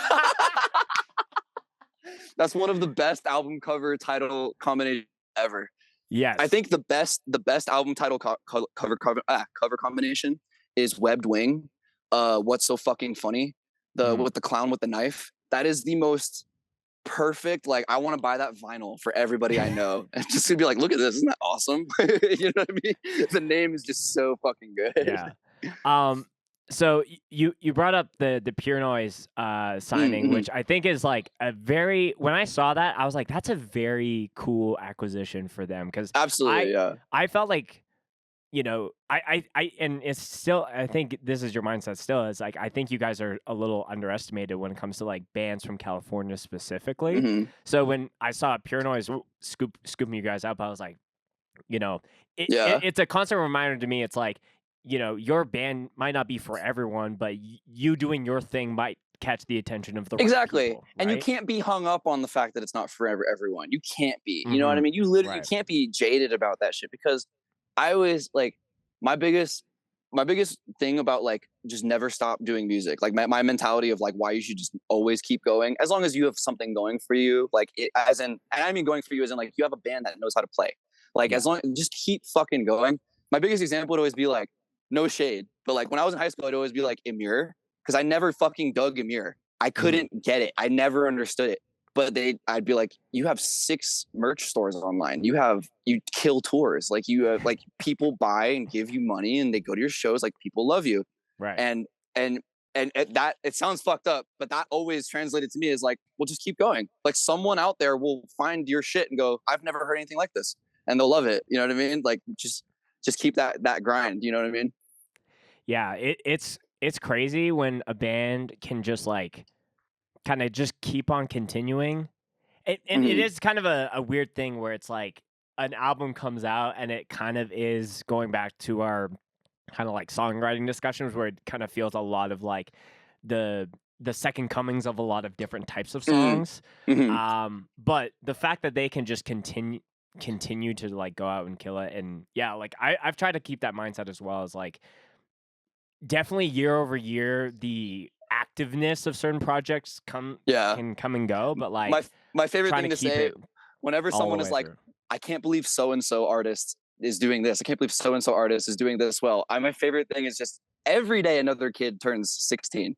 That's one of the best album cover title combinations ever. Yes. I think the best album title cover combination is Webbed Wing. What's So Fucking Funny? With the clown with the knife. That is the most perfect. Like, I want to buy that vinyl for everybody I know. And just to be like, look at this, isn't that awesome? You know what I mean? The name is just so fucking good. Yeah. So you brought up the Pure Noise signing, which I think is like when I saw that, I was like, that's a very cool acquisition for them. Because absolutely, I felt like, you know, and it's still, I think this is your mindset still, is like, I think you guys are a little underestimated when it comes to like bands from California specifically. So when I saw Pure Noise scooping you guys up, I was like, you know, it's a constant reminder to me. It's like, you know, your band might not be for everyone, but you doing your thing might catch the attention of the right people, right? And you can't be hung up on the fact that it's not for everyone. You can't be. You know what I mean? You literally can't be jaded about that shit, because I always like my biggest thing about like just never stop doing music. Like my mentality of like why you should just always keep going as long as you have something going for you. Like and I mean going for you as in like you have a band that knows how to play. Like as long just keep fucking going. My biggest example would always be like, no shade, but like when I was in high school, I'd always be like Emir, because I never fucking dug Emir. I couldn't get it. I never understood it. But I'd be like, you have 6 merch stores online. You kill tours. Like you have like people buy and give you money and they go to your shows. Like people love you. Right. And that, it sounds fucked up, but that always translated to me as like, well, just keep going. Like someone out there will find your shit and go, I've never heard anything like this. And they'll love it. You know what I mean? Like just keep that grind. You know what I mean? Yeah. It's crazy when a band can just like, kind of just keep on continuing. It is kind of a weird thing where it's like an album comes out and it kind of is going back to our kind of like songwriting discussions, where it kind of feels a lot of like the second comings of a lot of different types of songs. But the fact that they can just continue to like go out and kill it. And yeah, like I've tried to keep that mindset as well, as like definitely year over year, the activeness of certain projects can come and go, but like my favorite thing to say whenever someone is like, I can't believe so and so artist is doing this, I can't believe so and so artist is doing this well. My favorite thing is just every day another kid turns 16.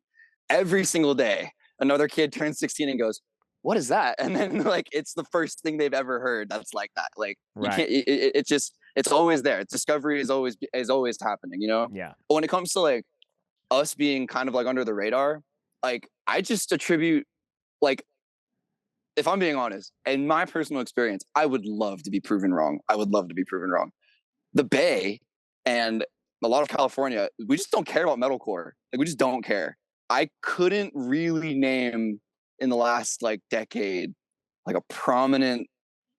Every single day another kid turns 16 and goes, what is that? And then like it's the first thing they've ever heard that's like that. Like you can't, it's always there. Discovery is always happening, you know? Yeah. But when it comes to like us being kind of like under the radar, like I just attribute, like, if I'm being honest, in my personal experience, I would love to be proven wrong. The Bay and a lot of California, we just don't care about metalcore. Like we just don't care. I couldn't really name in the last like decade like a prominent,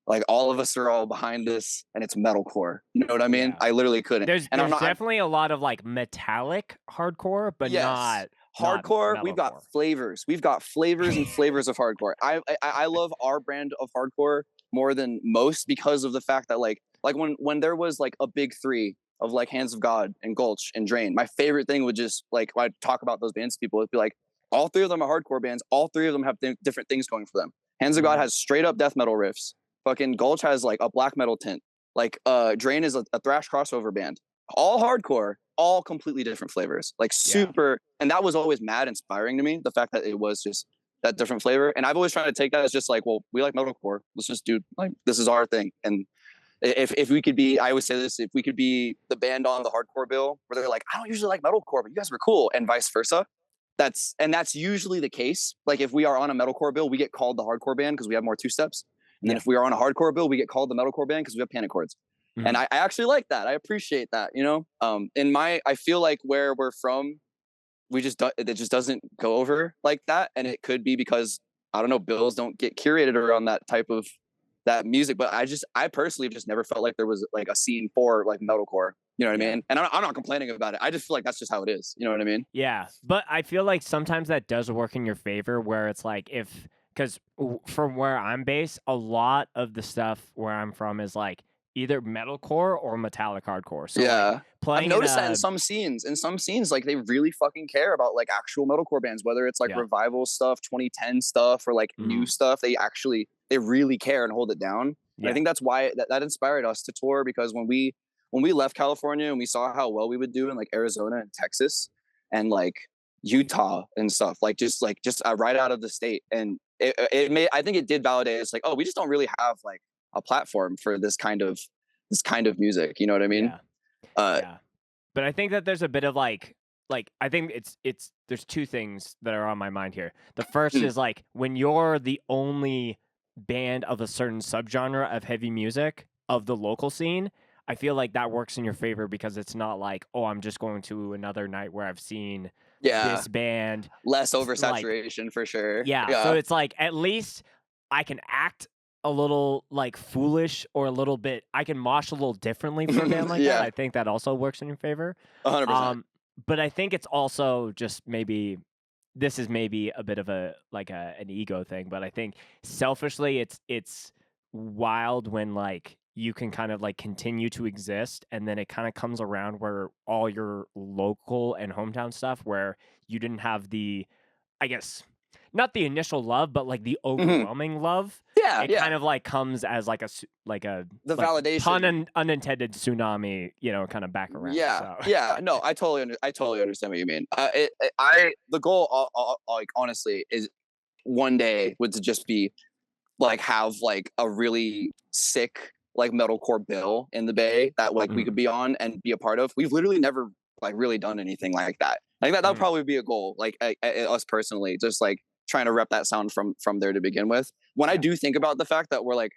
like all of us are all behind this and it's metalcore. You know what I mean? Yeah. I literally couldn't. There's definitely a lot of like metallic hardcore, but not hardcore. Not we've got flavors. We've got flavors and flavors of hardcore. I love our brand of hardcore more than most because of the fact that like when there was like a big 3 of like Hands of God and Gulch and Drain, my favorite thing would just like when I talk about those bands to people, it'd be like all 3 of them are hardcore bands. All 3 of them have different things going for them. Hands of God has straight up death metal riffs. Fucking Gulch has like a black metal tint. Like Drain is a thrash crossover band. All hardcore, all completely different flavors. Like super, and that was always mad inspiring to me. The fact that it was just that different flavor, and I've always tried to take that as just like, well, we like metalcore. Let's just do like this is our thing. And if we could be, I always say this, if we could be the band on the hardcore bill where they're like, I don't usually like metalcore, but you guys were cool, and vice versa. that's usually the case. Like if we are on a metalcore bill, we get called the hardcore band because we have more two steps. And then if we are on a hardcore bill, we get called the metalcore band because we have panic chords. Mm-hmm. And I actually like that. I appreciate that, you know? I feel like where we're from, it just doesn't go over like that. And it could be because, I don't know, bills don't get curated around that type of that music. But I personally just never felt like there was like a scene for like metalcore. You know what I mean? And I'm not complaining about it. I just feel like that's just how it is. You know what I mean? Yeah. But I feel like sometimes that does work in your favor where it's like because from where I'm based, a lot of the stuff where I'm from is like either metalcore or metallic hardcore. So like I've noticed that in some scenes. Like they really fucking care about like actual metalcore bands, whether it's like revival stuff, 2010 stuff, or like new stuff. They really care and hold it down. And I think that's why that inspired us to tour, because when we left California and we saw how well we would do in like Arizona and Texas and like Utah and stuff, like just right out of the state, and I think it did validate. It's like, oh, we just don't really have like a platform for this kind of music. You know what I mean? Yeah. But I think that there's a bit of like I think it's there's two things that are on my mind here. The first is like when you're the only band of a certain subgenre of heavy music of the local scene, I feel like that works in your favor because it's not like, oh, I'm just going to another night where I've seen this band. Less oversaturation, like, for sure. Yeah. So it's like at least I can act a little like foolish or a little bit. I can mosh a little differently for a band like that. I think that also works in your favor. 100%. But I think it's also just maybe this is maybe a bit of an ego thing. But I think selfishly, it's wild when like you can kind of like continue to exist, and then it kind of comes around where all your local and hometown stuff where you didn't have the, I guess, not the initial love, but like the overwhelming love. It kind of like comes as like the validation, unintended tsunami, you know, kind of back around. No, I totally understand what you mean. The goal, like honestly, is one day would to just be like have like a really sick like metalcore bill in the Bay that like we could be on and be a part of. We've literally never like really done anything like that. I think that would probably be a goal, like us personally, just like trying to rep that sound from there to begin with. When I do think about the fact that we're like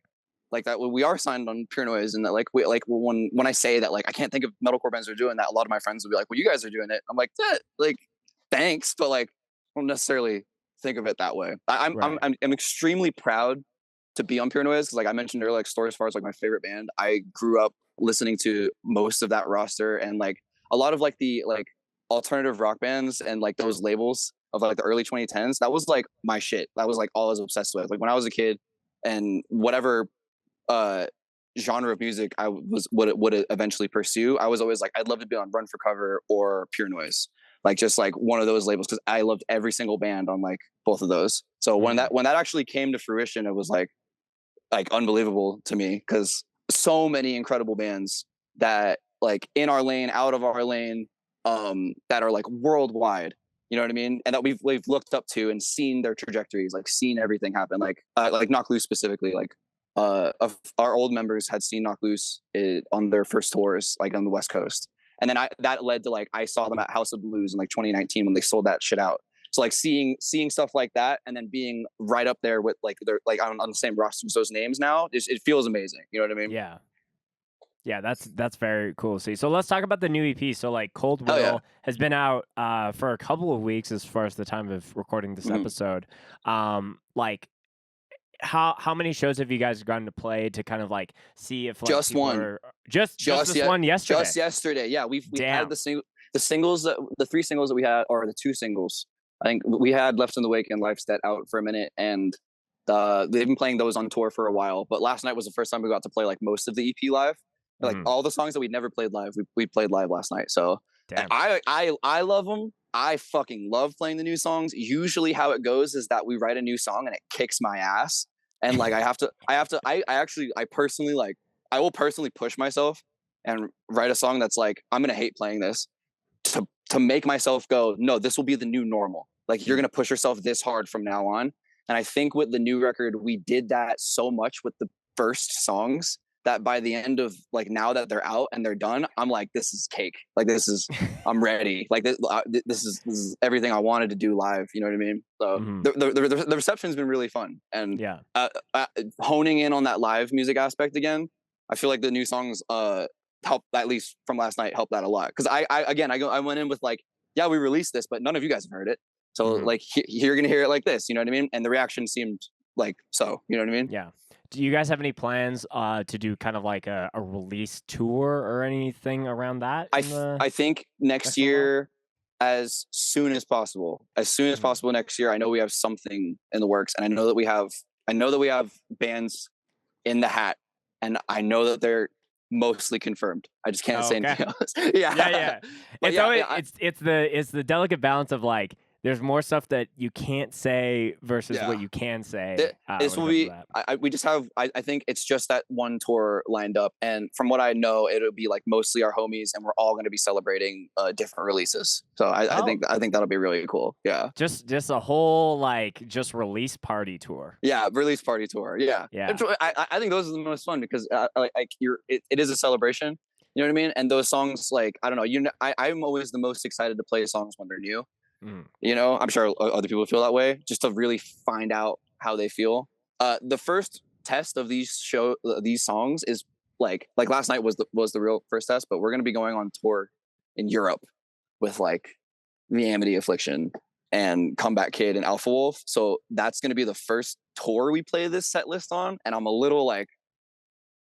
that, we are signed on Pure Noise, and that like when I say that, like I can't think of metalcore bands are doing that, a lot of my friends will be like, well, you guys are doing it. I'm like, like thanks, but like I don't necessarily think of it that way. I'm extremely proud to be on Pure Noise, because like I mentioned earlier, like Story as Far as like my favorite band, I grew up listening to most of that roster, and like a lot of like the like alternative rock bands and like those labels of like the early 2010s, that was like my shit. That was like all I was obsessed with. Like when I was a kid, and whatever genre of music I would eventually pursue, I was always like, I'd love to be on Run for Cover or Pure Noise, like just like one of those labels, because I loved every single band on like both of those. So when that actually came to fruition, it was like unbelievable to me, because so many incredible bands that like in our lane, out of our lane, that are like worldwide, you know what I mean, and that we've looked up to and seen their trajectories, like seen everything happen, like Knock Loose specifically, like of our old members had seen Knock Loose on their first tours, like on the West Coast, and then that led to like I saw them at House of Blues in like 2019 when they sold that shit out. So like seeing stuff like that, and then being right up there with like they're like on the same roster as those names now, it feels amazing. You know what I mean? Yeah, that's very cool to see. So let's talk about the new EP. So like Cold Will has been out for a couple of weeks as far as the time of recording this episode. Like how many shows have you guys gone to play to kind of like see if like just one, just this one yesterday? Just yesterday. Yeah, we had the singles, the 3 singles that we had, or the 2 singles. I think we had Left in the Wake and Life's Dead out for a minute, and they've been playing those on tour for a while. But last night was the first time we got to play like most of the EP live. Like all the songs that we'd never played live, we played live last night. So I love them. I fucking love playing the new songs. Usually how it goes is that we write a new song and it kicks my ass. And like I personally like, I will personally push myself and write a song that's like, I'm going to hate playing this, to make myself go, no, this will be the new normal. Like you're going to push yourself this hard from now on. And I think with the new record, we did that so much with the first songs that by the end of like now that they're out and they're done, I'm like, this is cake. Like I'm ready. Like this is everything I wanted to do live. You know what I mean? So the reception's been really fun, and honing in on that live music aspect again. I feel like the new songs help, at least from last night, help that a lot. Because I went in with like, yeah, we released this, but none of you guys have heard it. So like you're gonna hear it like this. You know what I mean? And the reaction seemed like so. You know what I mean? Yeah. Do you guys have any plans to do kind of like a release tour or anything around that? I think next year, as soon as possible next year. I know we have something in the works, and I know that we have bands in the hat, and I know that they're mostly confirmed. I just can't say anything else. Yeah. It's the delicate balance of like, there's more stuff that you can't say versus what you can say. This will be. We just have. I think it's just that one tour lined up, and from what I know, it'll be like mostly our homies, and we're all going to be celebrating different releases. So I think that'll be really cool. Yeah. Just a whole like just release party tour. Yeah, release party tour. Yeah. I think those are the most fun because it is a celebration. You know what I mean? And those songs, like, I don't know. I'm always the most excited to play songs when they're new. You know, I'm sure other people feel that way, just to really find out how they feel. The first test of these songs is like last night was the real first test, but we're going to be going on tour in Europe with like the Amity Affliction and Comeback Kid and Alpha Wolf. So that's going to be the first tour we play this set list on, and I'm a little like,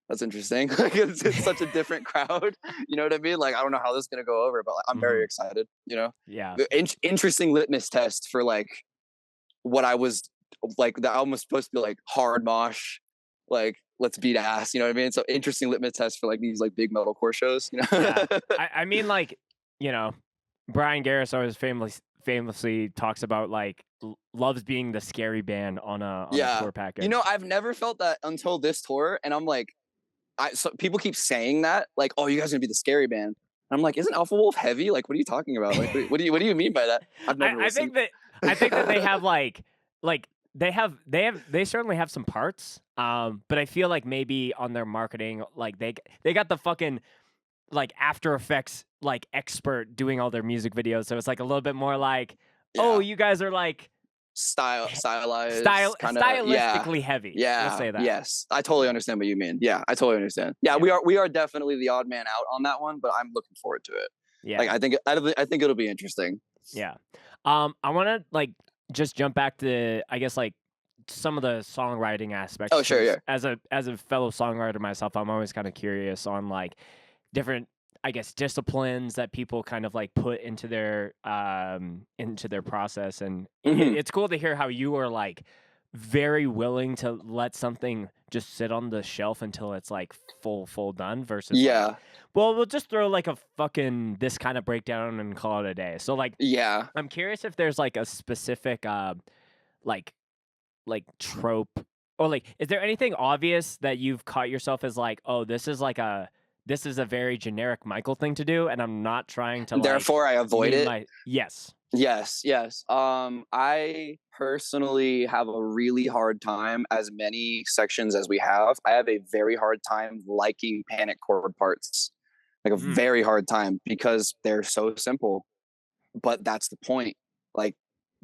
that's interesting. Like it's such a different crowd. You know what I mean? Like, I don't know how this is gonna go over, but like, I'm very excited. You know? Yeah. Interesting litmus test for like what I was like. The album was supposed to be like hard mosh, like let's beat ass. You know what I mean? So interesting litmus test for like these like big metalcore shows. You know? Yeah. I mean, like, you know, Brian Garris always famously talks about like loves being the scary band on a tour package. You know, I've never felt that until this tour, and I'm like. So people keep saying that, like, "Oh, you guys are gonna be the scary band." And I'm like, "Isn't Alpha Wolf heavy? Like, what are you talking about? Like, what do you mean by that?" I've never. I think that they have like they certainly have some parts, but I feel like maybe on their marketing, like they got the fucking like After Effects like expert doing all their music videos, so it's like a little bit more like, oh, you guys are like. Stylistically heavy. Yeah, we'll say that. Yes, I totally understand what you mean. Yeah, I totally understand. Yeah, we are definitely the odd man out on that one, but I'm looking forward to it. Yeah, like I think it'll be interesting. Yeah, I want to like just jump back to I guess like some of the songwriting aspects. Oh sure, yeah. As a fellow songwriter myself, I'm always kind of curious on like different. I guess disciplines that people kind of like put into their process, and it's cool to hear how you are like very willing to let something just sit on the shelf until it's like full done versus like, well, we'll just throw like a fucking this kind of breakdown and call it a day. So like I'm curious if there's like a specific like trope or like is there anything obvious that you've caught yourself as like, oh, this is a very generic Michael thing to do, and I'm not trying to. Therefore, I avoid it. Yes. I personally have a really hard time, as many sections as we have. I have a very hard time liking panic chord parts, like a very hard time because they're so simple. But that's the point. Like,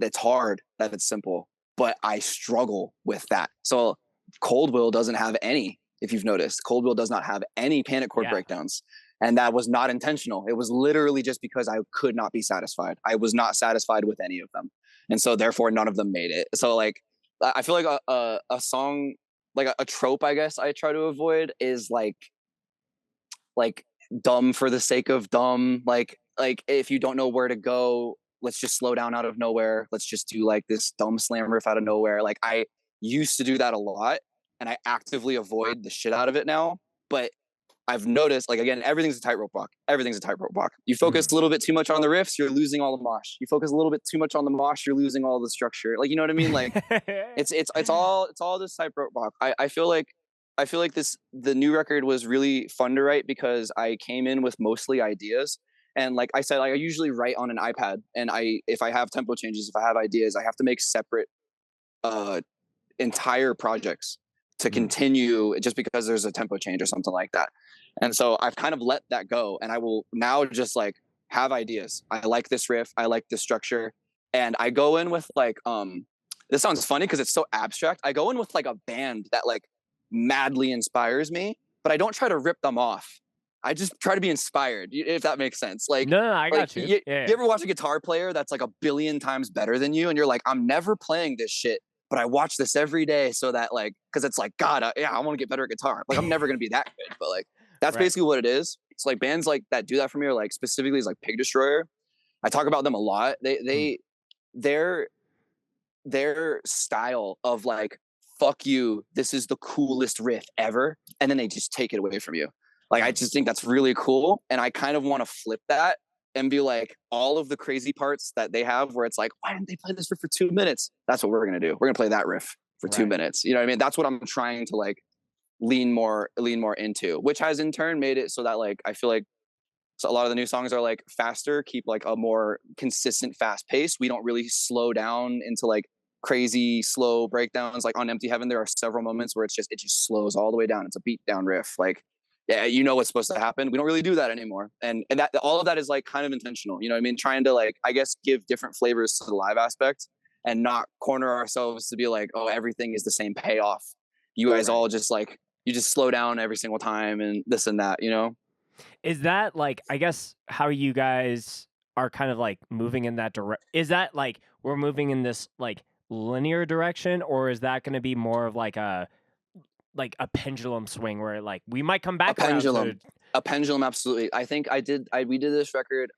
it's hard that it's simple, but I struggle with that. So, Cold Will doesn't have any. If you've noticed, Cold Will does not have any panic chord breakdowns. And that was not intentional. It was literally just because I could not be satisfied. I was not satisfied with any of them. And so therefore none of them made it. So like, I feel like a song, like a trope, I guess I try to avoid is like dumb for the sake of dumb. Like if you don't know where to go, let's just slow down out of nowhere. Let's just do like this dumb slam riff out of nowhere. Like I used to do that a lot. And I actively avoid the shit out of it now. But I've noticed, like, again, everything's a tightrope walk. You focus a little bit too much on the riffs, you're losing all the mosh. You focus a little bit too much on the mosh, you're losing all the structure. Like, you know what I mean? Like, it's all this tightrope walk. I feel like the new record was really fun to write because I came in with mostly ideas. And like I said, like, I usually write on an iPad, and if I have tempo changes, if I have ideas, I have to make separate entire projects. to continue just because there's a tempo change or something like that. And so I've kind of let that go, and I will now just like have ideas. I like this riff, I like this structure, and I go in with like this sounds funny because it's so abstract. I go in with like a band that like madly inspires me, but I don't try to rip them off. I just try to be inspired, if that makes sense. Like, no, I got you. You ever watch a guitar player that's like a billion times better than you, and you're like, I'm never playing this shit, but I watch this every day so that like, because it's like, God, I want to get better at guitar. Like, I'm never gonna be that good, but like, that's basically what it is. It's like bands like that do that for me, or like specifically is like Pig Destroyer. I talk about them a lot. Their style of like, fuck you, this is the coolest riff ever, and then they just take it away from you. Like, I just think that's really cool, and I kind of want to flip that and be like, all of the crazy parts that they have where it's like, why didn't they play this riff for 2 minutes? That's what we're gonna do. We're gonna play that riff for 2 minutes. You know what I mean? That's what I'm trying to like lean more into, which has in turn made it so that like I feel like so a lot of the new songs are like faster, keep like a more consistent fast pace. We don't really slow down into like crazy slow breakdowns. Like on Empty Heaven, there are several moments where it just slows all the way down. It's a beat down riff. Like, yeah, you know what's supposed to happen. We don't really do that anymore. And that all of that is like kind of intentional. You know what I mean? Trying to like, I guess, give different flavors to the live aspect and not corner ourselves to be like, oh, everything is the same payoff. You guys all just like, you just slow down every single time and this and that, you know? Is that like, I guess, how you guys are kind of like moving in that direction? Is that like we're moving in this like linear direction, or is that going to be more of like a pendulum swing where like we might come back around to... A pendulum, absolutely. I think we did this record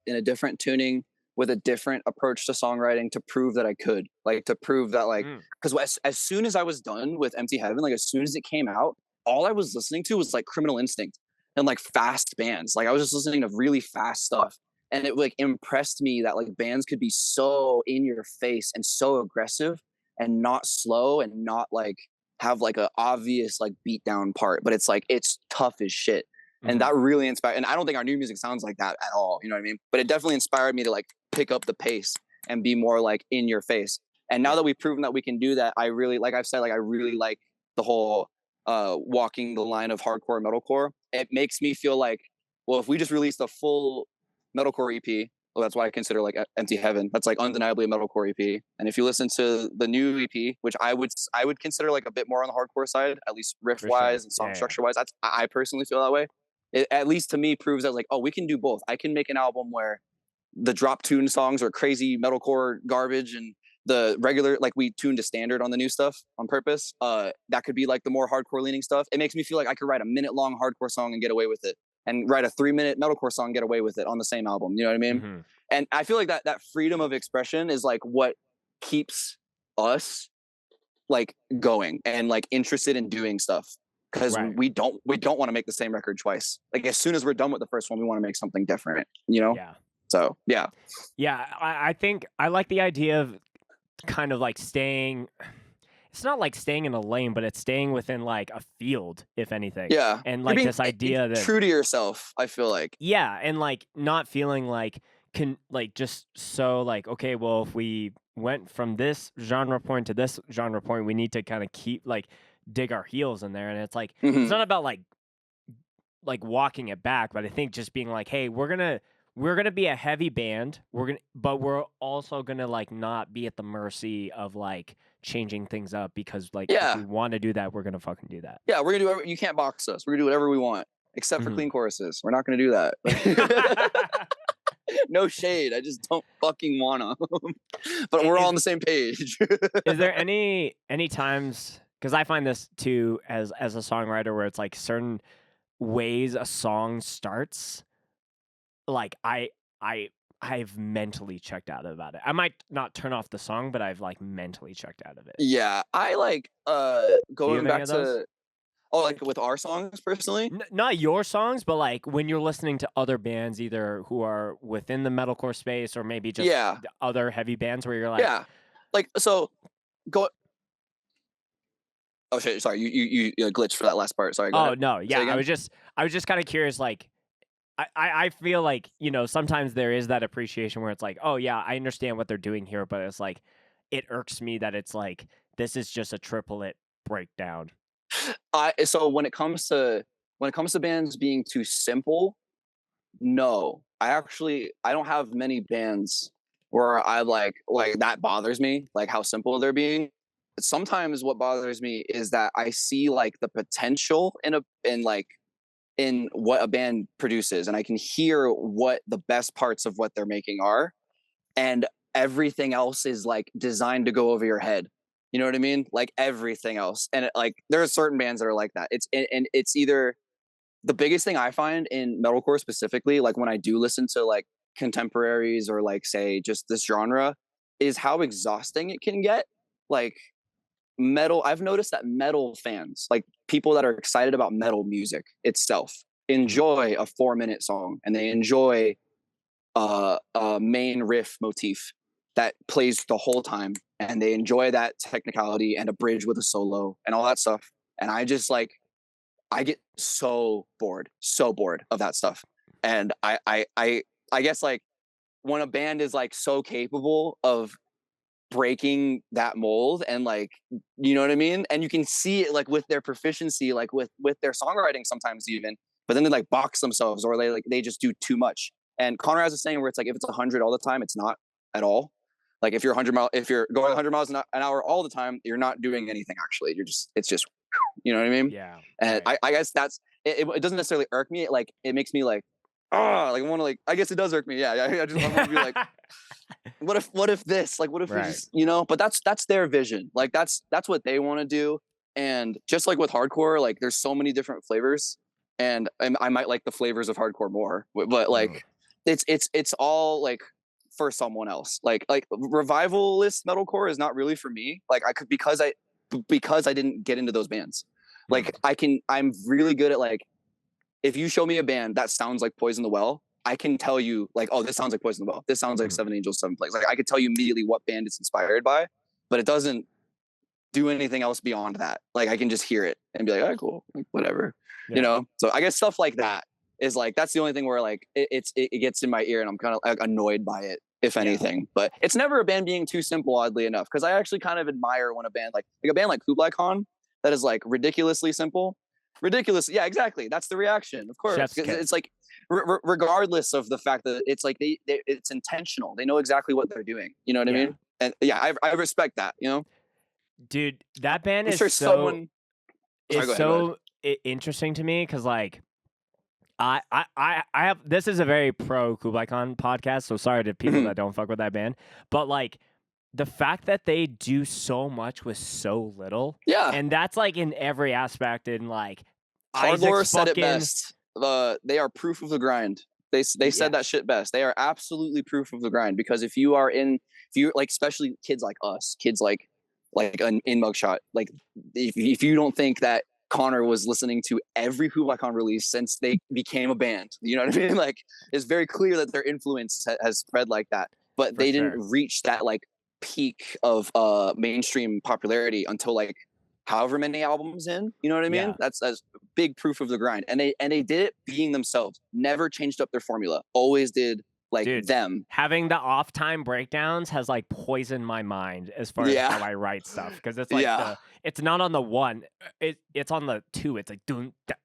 in a different tuning with a different approach to songwriting to prove that I could, like, to prove that like, because as soon as I was done with Empty Heaven, like as soon as it came out, all I was listening to was like Criminal Instinct and like fast bands. Like I was just listening to really fast stuff, and it like impressed me that like bands could be so in your face and so aggressive and not slow and not like have like a obvious like beat down part, but it's like it's tough as shit. And that really inspired, and I don't think our new music sounds like that at all, you know what I mean? But it definitely inspired me to like pick up the pace and be more like in your face. And now that we've proven that we can do that, I really, like I've said, like I really like the whole walking the line of hardcore and metalcore. It makes me feel like, well, if we just released a full metalcore EP, well, that's why I consider like Empty Heaven. That's like undeniably a metalcore EP. And if you listen to the new EP, which I would consider like a bit more on the hardcore side, at least riff wise and song structure wise, that's, I personally feel that way. It, at least to me, proves that like, oh, we can do both. I can make an album where the drop tune songs are crazy metalcore garbage, and the regular, like we tuned to standard on the new stuff on purpose. That could be like the more hardcore leaning stuff. It makes me feel like I could write a minute long hardcore song and get away with it, and write a 3-minute metalcore song and get away with it on the same album. You know what I mean? And I feel like that freedom of expression is like what keeps us like going and like interested in doing stuff. Because we don't want to make the same record twice. Like as soon as we're done with the first one, we want to make something different, you know? Yeah. So yeah. I think I like the idea of kind of like staying. It's not like staying in a lane, but it's staying within like a field, if anything. Yeah. And like this idea that true to yourself, I feel like. Yeah, and like not feeling like just so like, okay, well, if we went from this genre point to this genre point, we need to kind of keep like dig our heels in there. And it's like it's not about like walking it back, but I think just being like, hey, we're gonna be a heavy band. But we're also gonna like not be at the mercy of like changing things up, because like if we want to do that, we're gonna fucking do that. Yeah, we're gonna do whatever, you can't box us. We're gonna do whatever we want, except for clean choruses. We're not gonna do that. No shade. I just don't fucking wanna. But we're all on the same page. Is there any times, because I find this too as a songwriter, where it's like certain ways a song starts, like I've mentally checked out about it. I might not turn off the song, but I've like mentally checked out of it. Yeah, I like going back to like with our songs personally. Not your songs, but like when you're listening to other bands, either who are within the metalcore space or maybe just other heavy bands, where you're like, like so go. Oh shit! Sorry, you glitched for that last part. Sorry. Go ahead. No, yeah. I was just kind of curious. Like, I feel like, you know, sometimes there is that appreciation where it's like, oh yeah, I understand what they're doing here, but it's like, it irks me that it's like, this is just a triplet breakdown? So when it comes to bands being too simple, no. I don't have many bands where I like that bothers me, like how simple they're being. Sometimes what bothers me is that I see like the potential in what a band produces, and I can hear what the best parts of what they're making are, and everything else is like designed to go over your head. You know what I mean? Like everything else. And like there are certain bands that are like that. It's either the biggest thing I find in metalcore specifically, like when I do listen to like contemporaries or like say just this genre, is how exhausting it can get. Like metal, I've noticed that metal fans, like people that are excited about metal music itself, enjoy a 4-minute song, and they enjoy a main riff motif that plays the whole time, and they enjoy that technicality and a bridge with a solo and all that stuff. And I just like, I get so bored of that stuff. And I guess like when a band is like so capable of breaking that mold, and like, you know what I mean? And you can see it like with their proficiency, like with their songwriting sometimes even, but then they like box themselves, or they just do too much. And Connor has a saying where it's like, if it's 100 all the time, it's not at all. Like if you're if you're going 100 miles an hour all the time, you're not doing anything actually. It's just, you know what I mean? Yeah. And right. I guess that's it. It doesn't necessarily irk me. It makes me like, like I want to like. I guess it does irk me. Yeah. I just want to be like, what if this? Like, what if we just, you know? But that's their vision. Like that's what they want to do. And just like with hardcore, like there's so many different flavors, and I might like the flavors of hardcore more. But like, it's all like for someone else. Like revivalist metalcore is not really for me. Like I could because I didn't get into those bands. Like I'm really good at like, if you show me a band that sounds like Poison the Well, I can tell you like, oh, this sounds like Poison the Well. This sounds like Seven Angels, Seven Plagues. Like I could tell you immediately what band it's inspired by, but it doesn't do anything else beyond that. Like I can just hear it and be like, oh, cool, like, whatever, you know? So I guess stuff like that is like, that's the only thing where like it gets in my ear and I'm kind of like annoyed by it, if anything. But it's never a band being too simple, oddly enough, because I actually kind of admire when a band like a band like Kublai Khan that is like ridiculously simple. Ridiculous. Yeah, exactly. That's the reaction, of course. It's like regardless of the fact that it's like it's intentional. They know exactly what they're doing. You know what I mean? And yeah, I respect that, you know? Dude, that band is sure so someone... interesting to me, because like I have, this is a very pro Kublai Khan podcast, so sorry to people that don't fuck with that band, but like the fact that they do so much with so little, and that's like in every aspect. In like Hardcore said it best. They are proof of the grind. They said that shit best. They are absolutely proof of the grind, because if you like, especially kids like us, kids like in Mugshot, like if you don't think that Connor was listening to every Kublai Khan release since they became a band, you know what I mean? Like it's very clear that their influence has spread like that, but they didn't reach that like peak of mainstream popularity until like however many albums in, you know what I mean? That's big proof of the grind. And they did it being themselves, never changed up their formula, always did like them. Having the off time breakdowns has like poisoned my mind as far as how I write stuff, because it's like it's not on the one, it's on the two. It's like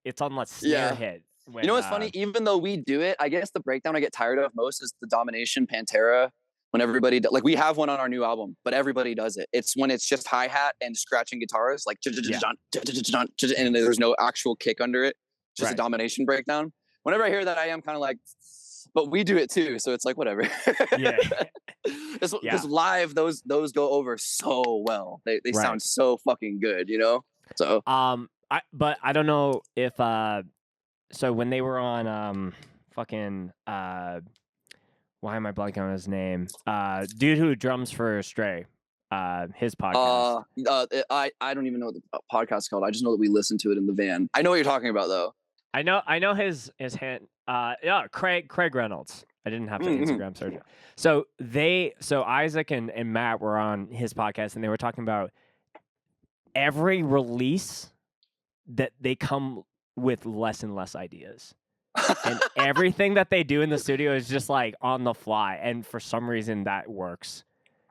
it's on the snare hit. When, you know what's funny? Even though we do it, I guess the breakdown I get tired of most is the Domination Pantera. When everybody like, we have one on our new album, but everybody does it. It's when it's just hi-hat and scratching guitars, like and there's no actual kick under it, just a Domination breakdown. Whenever I hear that, I am kind of like, but we do it too, so it's like whatever. Because live, those go over so well. They sound so fucking good, you know. So but I don't know if so when they were on why am I blanking on his name? Dude who drums for Stray, his podcast. I don't even know what the podcast is called. I just know that we listened to it in the van. I know what you're talking about though. I know his hand. Craig Reynolds. I didn't have to Instagram search. So Isaac and Matt were on his podcast, and they were talking about every release that they come with less and less ideas. And everything that they do in the studio is just like on the fly, and for some reason that works.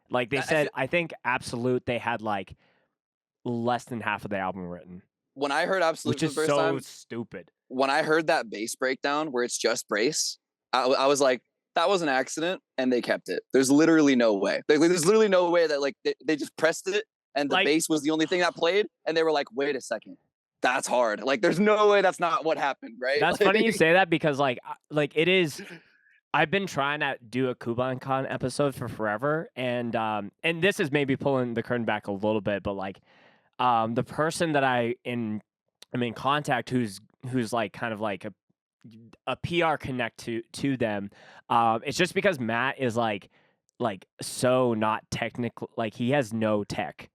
Like they said, I think Absolute, they had like less than half of the album written. When I heard Absolute which for is the first so time, stupid. When I heard that bass breakdown where it's just bass, I was like, that was an accident, and they kept it. There's literally no way. There's literally no way that like they just pressed it and the Like- bass was the only thing that played, and they were like, wait a second, that's hard. Like, there's no way that's not what happened, right? That's funny you say that because like it is. I've been trying to do a KubanCon episode for forever, and this is maybe pulling the curtain back a little bit, but like the person that I'm in contact who's like kind of like a PR connect to them. It's just because Matt is like so not technical. Like he has no tech.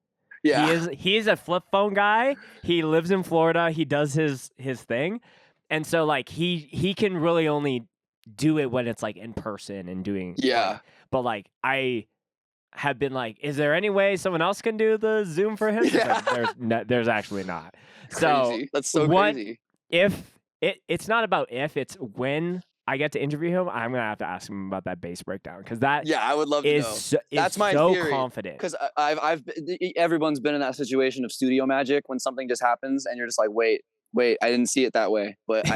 Yeah. He is a flip phone guy. He lives in Florida. He does his thing, and so like he can really only do it when it's like in person and doing. Yeah. Like, but like I have been like, is there any way someone else can do the Zoom for him? Yeah. Like, there's actually not. Crazy. That's so crazy. If it's not about if, it's when I get to interview him, I'm gonna have to ask him about that bass breakdown because that I would love to know. That's my so theory. Confident because everyone's been in that situation of studio magic when something just happens and you're just like, wait, I didn't see it that way, but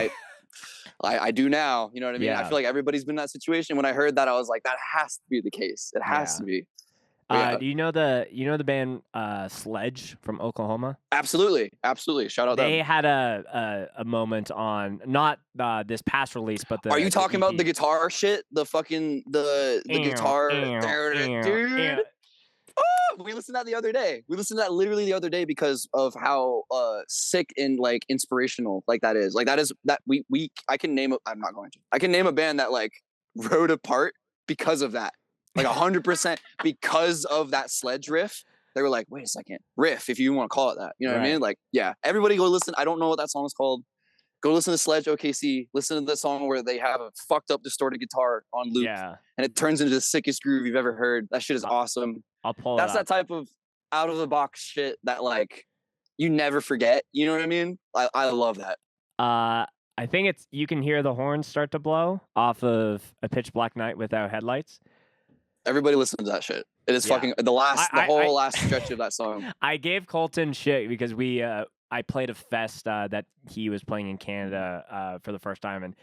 I do now. You know what I mean? Yeah. I feel like everybody's been in that situation. When I heard that, I was like, that has to be the case. It has to be. Do you know the band Sledge from Oklahoma? Absolutely. Shout out them. They had a moment on not this past release, but the. Are you talking about the EP. guitar shit? The fucking the guitar, dude. Oh, we listened to that the other day. We listened to that literally the other day because of how sick and like inspirational like that is. Like that we I can name I'm not going to. I can name a band that like wrote a part because of that. Like 100% because of that Sledge riff. They were like, wait a second, riff, if you want to call it that. You know what I mean? Like, yeah, everybody go listen. I don't know what that song is called. Go listen to Sledge OKC. Listen to the song where they have a fucked up distorted guitar on loop. Yeah. And it turns into the sickest groove you've ever heard. That shit is awesome. I'll pull That's it up. that type of out of the box shit that like you never forget. You know what I mean? I love that. I think you can hear the horns start to blow off of A Pitch Black Night Without Headlights. Everybody listen to that shit. It is fucking the whole last stretch of that song. I gave Colton shit because I played a fest that he was playing in Canada for the first time, and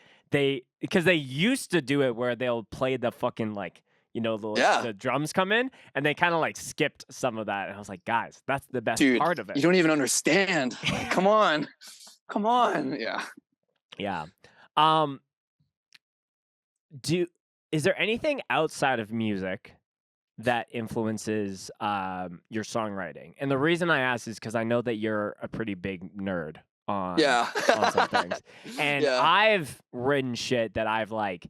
because they used to do it where they'll play the fucking like the drums come in, and they kind of like skipped some of that, and I was like, guys, that's the best part of it. You don't even understand. Come on. Yeah. Is there anything outside of music that influences your songwriting? And the reason I ask is because I know that you're a pretty big nerd on some things. And I've written shit that I've like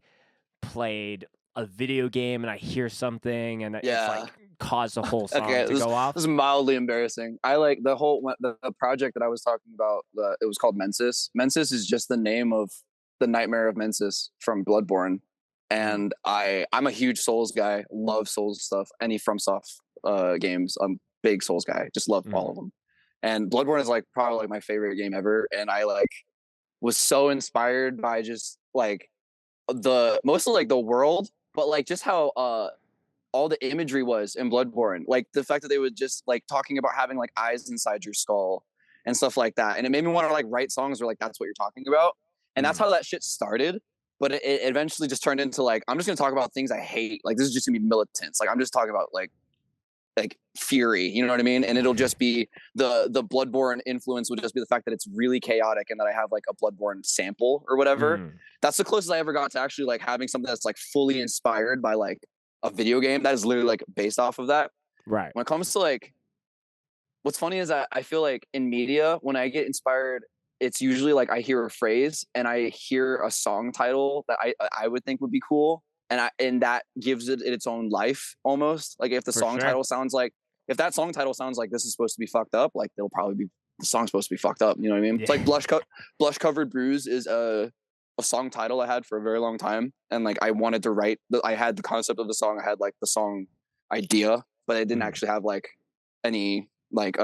played a video game and I hear something and it's like caused the whole song to go off. This is mildly embarrassing. I like the project that I was talking about. It was called Mensis. Mensis is just the name of the Nightmare of Mensis from Bloodborne. And I'm a huge Souls guy. Love Souls stuff. Any FromSoft games. I'm big Souls guy. Just love all of them. And Bloodborne is like probably like my favorite game ever. And I like was so inspired by just like mostly like the world, but like just how all the imagery was in Bloodborne. Like the fact that they would just like talking about having like eyes inside your skull and stuff like that. And it made me want to like write songs where like that's what you're talking about. And that's how that shit started. But it eventually just turned into like, I'm just going to talk about things I hate. Like this is just going to be militants. Like I'm just talking about like fury, you know what I mean? And it'll just be the Bloodborne influence would just be the fact that it's really chaotic and that I have like a Bloodborne sample or whatever. That's the closest I ever got to actually like having something that's like fully inspired by like a video game that is literally like based off of that. Right. When it comes to like, what's funny is that I feel like in media, when I get inspired, it's usually like I hear a phrase and I hear a song title that I would think would be cool. And that gives it its own life almost. Like if the song title sounds like, if that song title sounds like this is supposed to be fucked up, like they'll probably be, the song's supposed to be fucked up. You know what I mean? Yeah. It's like Blush Covered Bruise is a song title I had for a very long time. And like I wanted to write, I had the concept of the song. I had like the song idea, but I didn't actually have like any like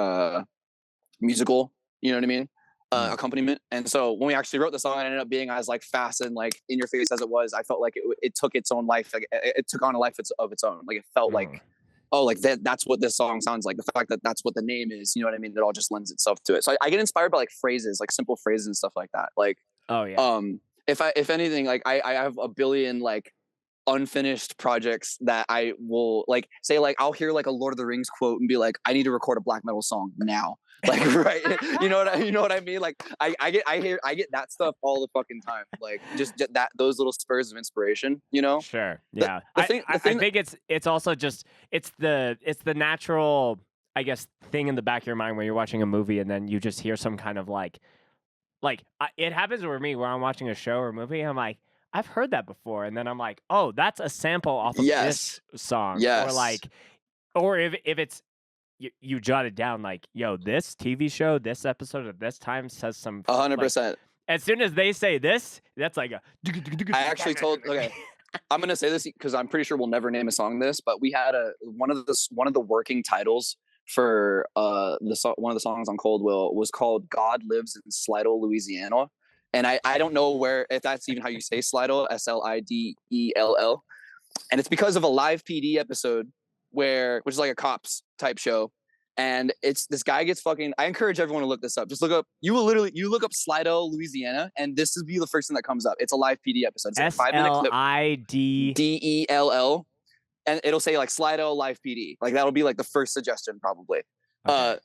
musical, you know what I mean? Accompaniment. And so when we actually wrote the song, it ended up being as like fast and like in your face as it was. I felt like it took its own life. Like it took on a life of its own. Like it felt like oh, like that's what this song sounds like. The fact that that's what the name is, you know what I mean? It all just lends itself to it. So I get inspired by like phrases, like simple phrases and stuff like that. Like, oh yeah. If anything, like I have a billion like unfinished projects that I will like say, like I'll hear like a Lord of the Rings quote and be like, I need to record a black metal song now. Like, right. You know what I mean? Like I get that stuff all the fucking time. Like just that, those little spurs of inspiration, you know? Sure. Yeah. I think it's also just, it's the natural, I guess, thing in the back of your mind when you're watching a movie and then you just hear some kind of it happens with me where I'm watching a show or a movie and I'm like, I've heard that before. And then I'm like, oh, that's a sample off of this song. Yes. Or like, or if it's, you jot it down like, yo, this TV show, this episode at this time says some 100%. As soon as they say this, that's like a. I actually told, okay, I'm going to say this because I'm pretty sure we'll never name a song this, but we had one of the working titles for one of the songs on Cold Will was called God Lives in Slidell, Louisiana. And I don't know if that's even how you say Slidell, Slidell. And it's because of a live PD episode which is like a cops type show. And it's this guy gets fucking, I encourage everyone to look this up. Just look up, you look up Slidell, Louisiana, and this will be the first thing that comes up. It's a live PD episode. It's like a 5-minute clip. Slidell. And it'll say like Slidell live PD. Like that'll be like the first suggestion probably. Okay.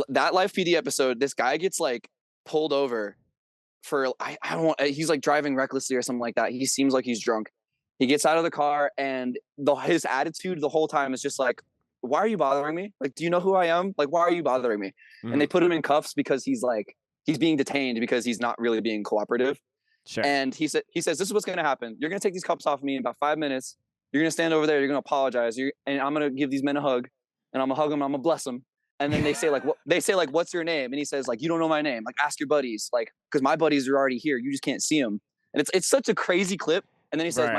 That live PD episode, this guy gets like pulled over for, I don't want, he's like driving recklessly or something like that. He seems like he's drunk. He gets out of the car and his attitude the whole time is just like, why are you bothering me? Like, do you know who I am? Like, why are you bothering me? Mm-hmm. And they put him in cuffs because he's being detained because he's not really being cooperative. Sure. And he says, this is what's going to happen. You're going to take these cuffs off of me in about 5 minutes. You're going to stand over there. You're going to apologize. And I'm going to give these men a hug and I'm going to hug them. And I'm going to bless them. And then they say like, what's your name? And he says like, you don't know my name. Like, ask your buddies. Like, cause my buddies are already here. You just can't see them. And it's such a crazy clip. And then he says, right.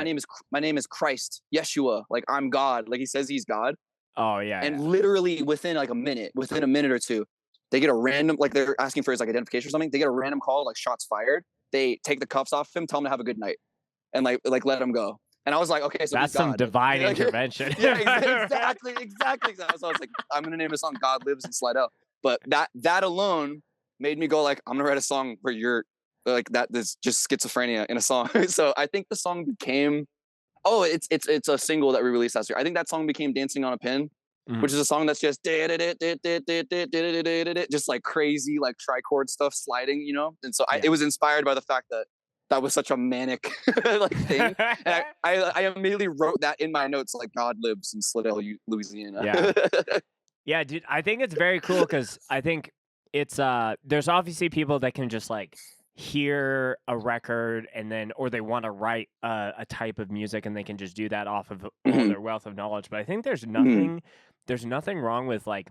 my name is Christ, Yeshua. Like I'm God. Like he says he's God. Oh yeah. And literally within a minute or two, they get a random, like they're asking for his like identification or something. They get a random call, like shots fired. They take the cuffs off him, tell him to have a good night, and like let him go. And I was like, okay, so that's some divine intervention. Yeah, exactly. So I was like, I'm gonna name a song "God Lives in Slidell." But that alone made me go like, I'm gonna write a song where you're like that. There's just schizophrenia in a song. So I think the song became. Oh, it's a single that we released last year. I think that song became "Dancing on a Pin," which is a song that's just just like crazy, like trichord stuff sliding, you know. And so it was inspired by the fact that was such a manic like thing. And I immediately wrote that in my notes, like God lives in Slidell, Louisiana. Yeah, yeah, dude. I think it's very cool because I think it's there's obviously people that can just like hear a record and then or they want to write a type of music and they can just do that off of all their wealth of knowledge. But I think there's nothing wrong with like,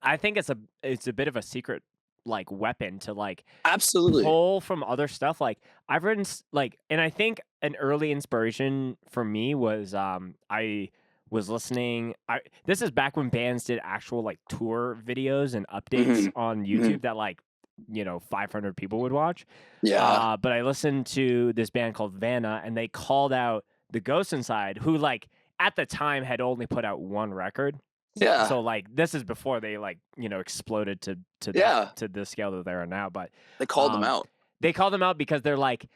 I think it's a bit of a secret like weapon to like absolutely pull from other stuff. Like I've written like, and I think an early inspiration for me was I was listening. This is back when bands did actual like tour videos and updates on YouTube that like 500 people would watch. Yeah. But I listened to this band called Vanna, and they called out the Ghost Inside, who like at the time had only put out one record. Yeah. So like this is before they like exploded to the scale that they are now. But they called them out. They called them out because they're like,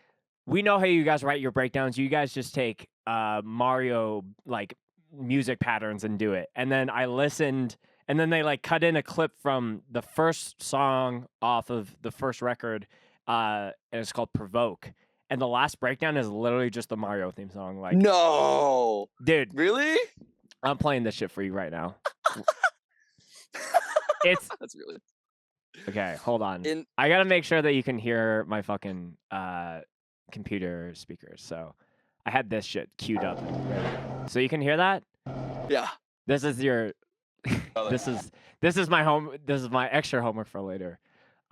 we know how you guys write your breakdowns. You guys just take Mario like music patterns and do it. And then I listened. And then they like cut in a clip from the first song off of the first record, and it's called "Provoke." And the last breakdown is literally just the Mario theme song. Like, no, dude, really? I'm playing this shit for you right now. That's really okay. Hold on, I gotta make sure that you can hear my fucking computer speakers. So I had this shit queued up, so you can hear that. Yeah, this is your. This is my extra homework for later.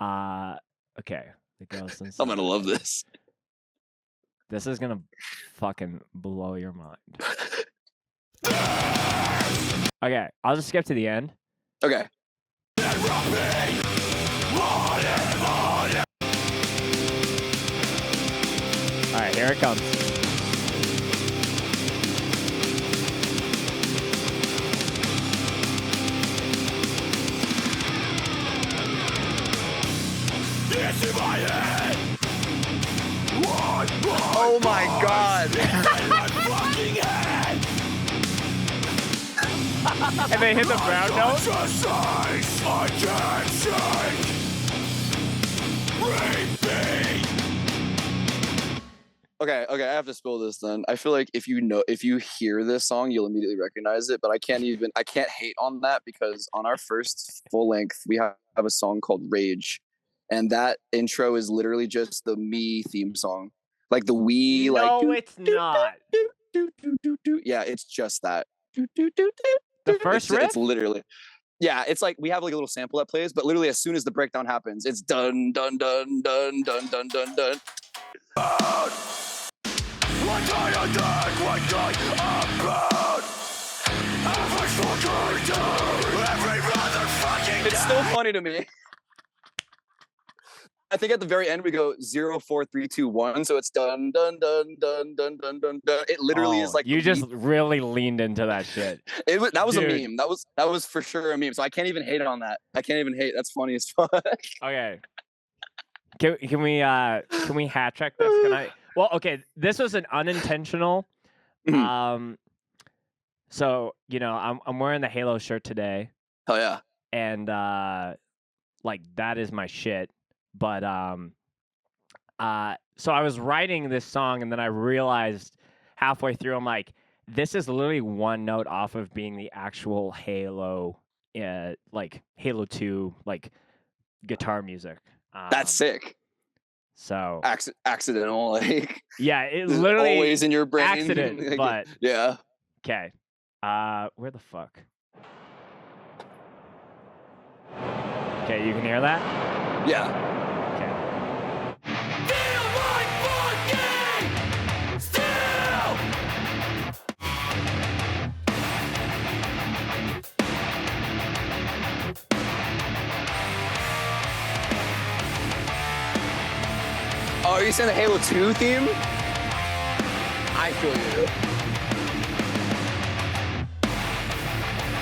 Okay. I'm gonna love this. This is gonna fucking blow your mind. Okay, I'll just skip to the end. Okay. Alright, here it comes. And they hit the brown note. Okay, I have to spill this then. I feel like if you hear this song, you'll immediately recognize it, but I can't hate on that because on our first full length, we have a song called Rage. And that intro is literally just the Me theme song. Like the Wii, no, like it's not. Yeah, it's just that. The first riff? It's literally. Yeah, it's like we have like a little sample that plays, but literally as soon as the breakdown happens, it's dun dun dun dun dun dun dun dun. It's still funny to me. I think at the very end we go 0, 4, 3, 2, 1, so it's dun dun dun dun dun dun dun dun. It literally is like you just really leaned into that shit. That was Dude. a meme. That was for sure a meme. So I can't even hate on that. I can't even hate. That's funny as fuck. Okay. Can we hat check this? Can I? Well, okay. This was an unintentional. So I'm wearing the Halo shirt today. Oh yeah. And like that is my shit. But so I was writing this song and then I realized halfway through I'm like, this is literally one note off of being the actual Halo, like Halo 2, like guitar music. That's sick. So accidental, like yeah, it literally always in your brain. Accident, like, but yeah. Okay. Where the fuck? Okay, you can hear that? Yeah. Oh, are you saying the Halo 2 theme? I feel you.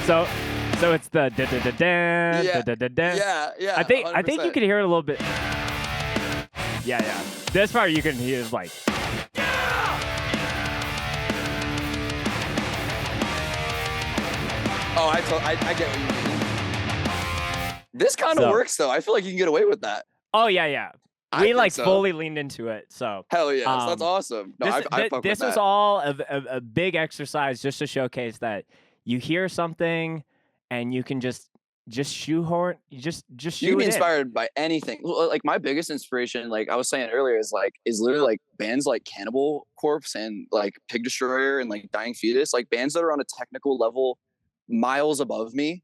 So it's the da da da da da da da. Yeah. I think you can hear it a little bit. Yeah. This part you can hear is like. Oh, I get what you mean. This kind of works though. I feel like you can get away with that. Oh yeah. We like fully leaned into it, so hell yeah, that's awesome. No, this was all a big exercise just to showcase that you hear something and you can just shoehorn, just shoot. You can be inspired by anything. Like my biggest inspiration, like I was saying earlier, is literally like bands like Cannibal Corpse and like Pig Destroyer and like Dying Fetus, like bands that are on a technical level miles above me,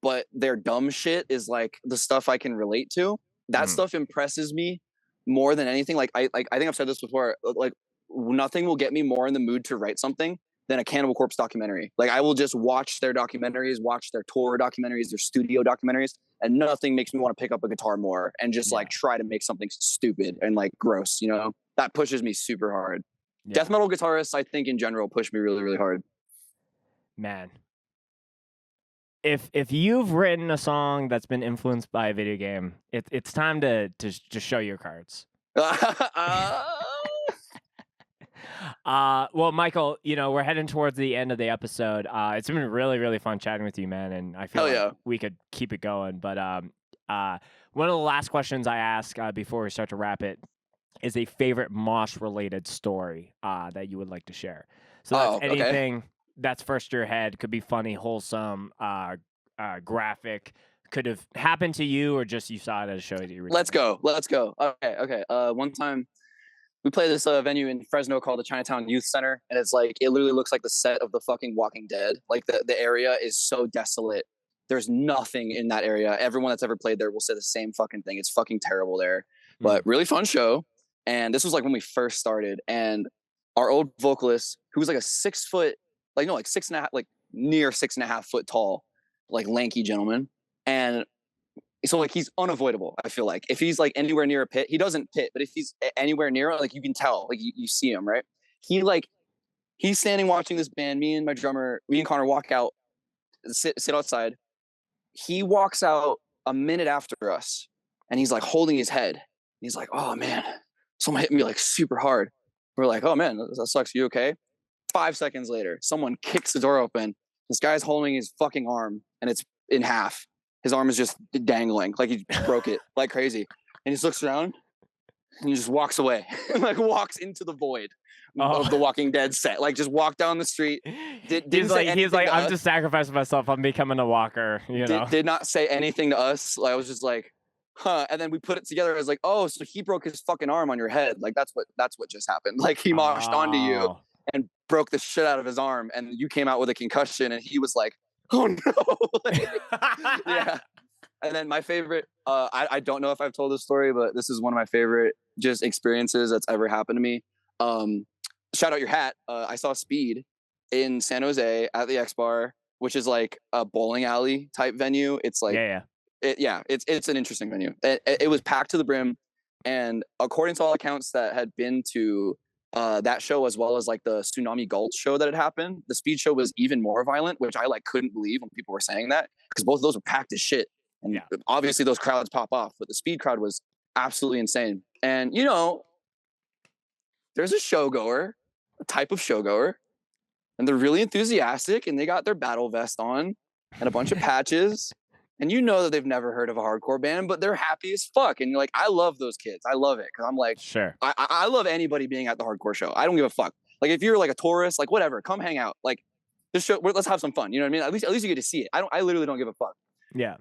but their dumb shit is like the stuff I can relate to. That stuff impresses me more than anything. Like I think I've said this before. Like nothing will get me more in the mood to write something than a Cannibal Corpse documentary. Like I will just watch their documentaries, watch their tour documentaries, their studio documentaries, and nothing makes me want to pick up a guitar more and just like try to make something stupid and like gross. You know, that pushes me super hard. Yeah. Death metal guitarists, I think in general, push me really, really hard. Man. If you've written a song that's been influenced by a video game, it's time to just show your cards. Well, Michael, we're heading towards the end of the episode. It's been really, really fun chatting with you, man, and I feel like we could keep it going. But one of the last questions I ask before we start to wrap it is a favorite Mosh-related story that you would like to share. So that's anything that's first to your head. Could be funny, wholesome, graphic. Could have happened to you, or just you saw it at a show that you were. Let's go. Okay. One time we played this venue in Fresno called the Chinatown Youth Center, and it's like it literally looks like the set of the fucking Walking Dead. Like the area is so desolate. There's nothing in that area. Everyone that's ever played there will say the same fucking thing. It's fucking terrible there, but really fun show. And this was like when we first started, and our old vocalist, who was like a 6 foot, like 6.5, like near 6.5 foot tall, like lanky gentleman. And so like he's unavoidable. I feel like if he's like anywhere near a pit, he doesn't pit, but if he's anywhere near it, like you can tell, like you see him, right? He's standing watching this band. Me and my drummer, me and Connor walk out, sit outside. He walks out a minute after us, and he's like holding his head. He's like, "Oh man, someone hit me like super hard." We're like, "Oh man, that sucks. You okay?" 5 seconds later, someone kicks the door open. This guy's holding his fucking arm, and it's in half. His arm is just dangling, like he broke it like crazy. And he just looks around, and he just walks away, like walks into the void of the Walking Dead set. Like just walked down the street. He's like, I'm just sacrificing myself. I'm becoming a walker. You know, did not say anything to us. Like, I was just like, huh. And then we put it together as like, oh, so he broke his fucking arm on your head. Like that's what just happened. Like he moshed onto you and broke the shit out of his arm, and you came out with a concussion, and he was like, oh no. Like, yeah. And then my favorite, I don't know if I've told this story, but this is one of my favorite just experiences that's ever happened to me. Shout out your hat. I saw Speed in San Jose at the X Bar, which is like a bowling alley type venue. It's like, it's an interesting venue. It was packed to the brim. And according to all accounts that had been to that show, as well as like the Tsunami Gulch show that had happened, the Speed show was even more violent, which I like couldn't believe when people were saying that, because both of those were packed as shit. And obviously those crowds pop off, but the Speed crowd was absolutely insane. And, you know, there's a showgoer, a type of showgoer, and they're really enthusiastic, and they got their battle vest on and a bunch of patches. And you know that they've never heard of a hardcore band, but they're happy as fuck. And you're like, I love those kids. I love it. Cause I'm like, sure. I love anybody being at the hardcore show. I don't give a fuck. Like if you're like a tourist, like whatever, come hang out. Like this show, let's have some fun. You know what I mean? At least you get to see it. I literally don't give a fuck. Yeah.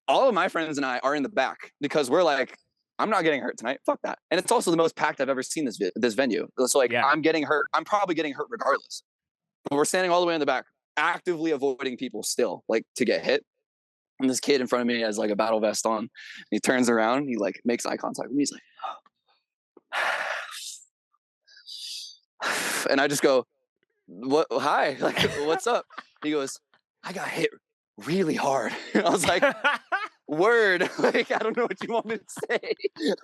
All of my friends and I are in the back because we're like, I'm not getting hurt tonight. Fuck that. And it's also the most packed I've ever seen this venue. So like, I'm getting hurt. I'm probably getting hurt regardless. But we're standing all the way in the back, actively avoiding people still, like to get hit. And this kid in front of me has like a battle vest on. He turns around. He like makes eye contact with me. He's like, and I just go, "What? Hi, like, what's up?" He goes, "I got hit really hard." And I was like, "Word." Like, I don't know what you want me to say.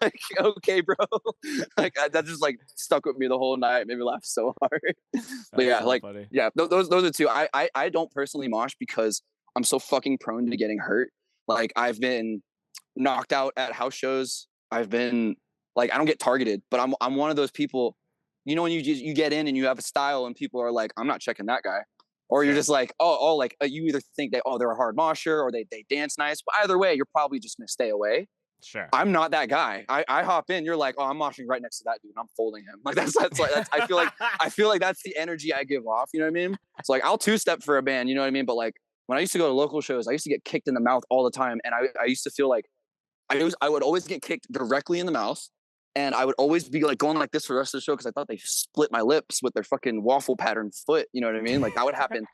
Like, okay, bro. Like that just like stuck with me the whole night. Made me laugh so hard. But yeah, like, funny. Yeah, those are two. I don't personally mosh because I'm so fucking prone to getting hurt. Like I've been knocked out at house shows. I've been like, I don't get targeted, but I'm one of those people, you know, when you get in and you have a style and people are like, I'm not checking that guy. Or you're just like, like you either think they're a hard mosher or they dance nice. But either way, you're probably just gonna stay away. Sure. I'm not that guy. I hop in, you're like, oh, I'm moshing right next to that dude and I'm folding him. Like that's I feel like that's the energy I give off. You know what I mean? It's like I'll two-step for a band, you know what I mean? But like when I used to go to local shows, I used to get kicked in the mouth all the time. And I used to feel like I would always get kicked directly in the mouth. And I would always be like going like this for the rest of the show because I thought they split my lips with their fucking waffle pattern foot. You know what I mean? Like that would happen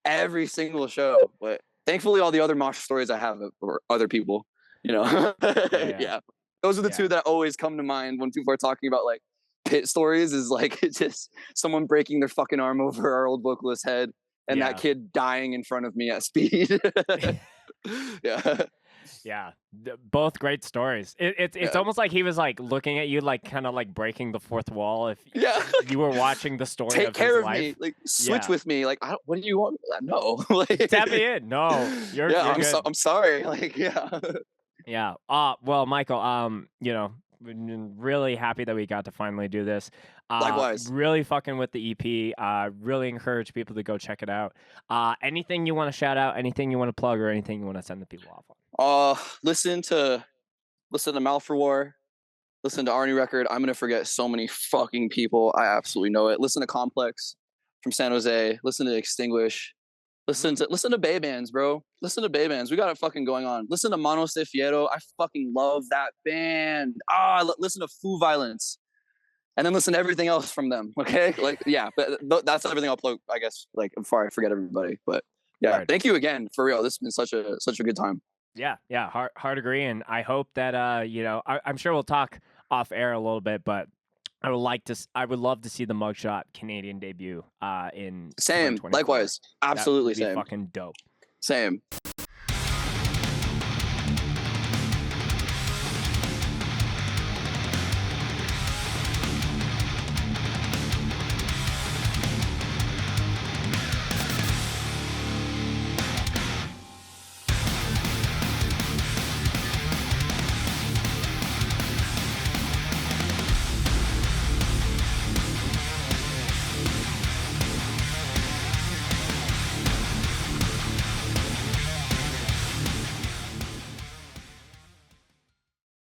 every single show. But thankfully, all the other mosh stories I have are other people, you know? Yeah. Those are the two that always come to mind when people are talking about like pit stories, is like it's just someone breaking their fucking arm over our old vocalist's head. And that kid dying in front of me at Speed. Yeah, both great stories. It's almost like he was like looking at you, like kind of like breaking the fourth wall. If you were watching the story, take of care his of life. Me, like switch with me. Like, what do you want? No, like, tap me in. No, you're good. I'm sorry. Like, yeah. Well, Michael, you know, really happy that we got to finally do this. Likewise. Really fucking with the EP. Really encourage people to go check it out. Anything you want to shout out, anything you want to plug, or anything you want to send the people off on? Listen to Mouth for War. Listen to Arnie Record. I'm gonna forget so many fucking people. I absolutely know it. Listen to Complex from San Jose. Listen to Extinguish. Listen to Bay Bands, bro. Listen to Bay Bands. We got it fucking going on. Listen to Manos de Fierro. I fucking love that band. Listen to Foo Violence. And then listen to everything else from them, okay? Like, yeah, but that's everything I'll plug, I guess, like, before I forget everybody. But, yeah, Thank you again, for real. This has been such a good time. Yeah, hard agree. And I hope that, you know, I'm sure we'll talk off air a little bit, but I would love to see the Mugshot Canadian debut in Same, likewise. Absolutely same. Fucking dope. Same.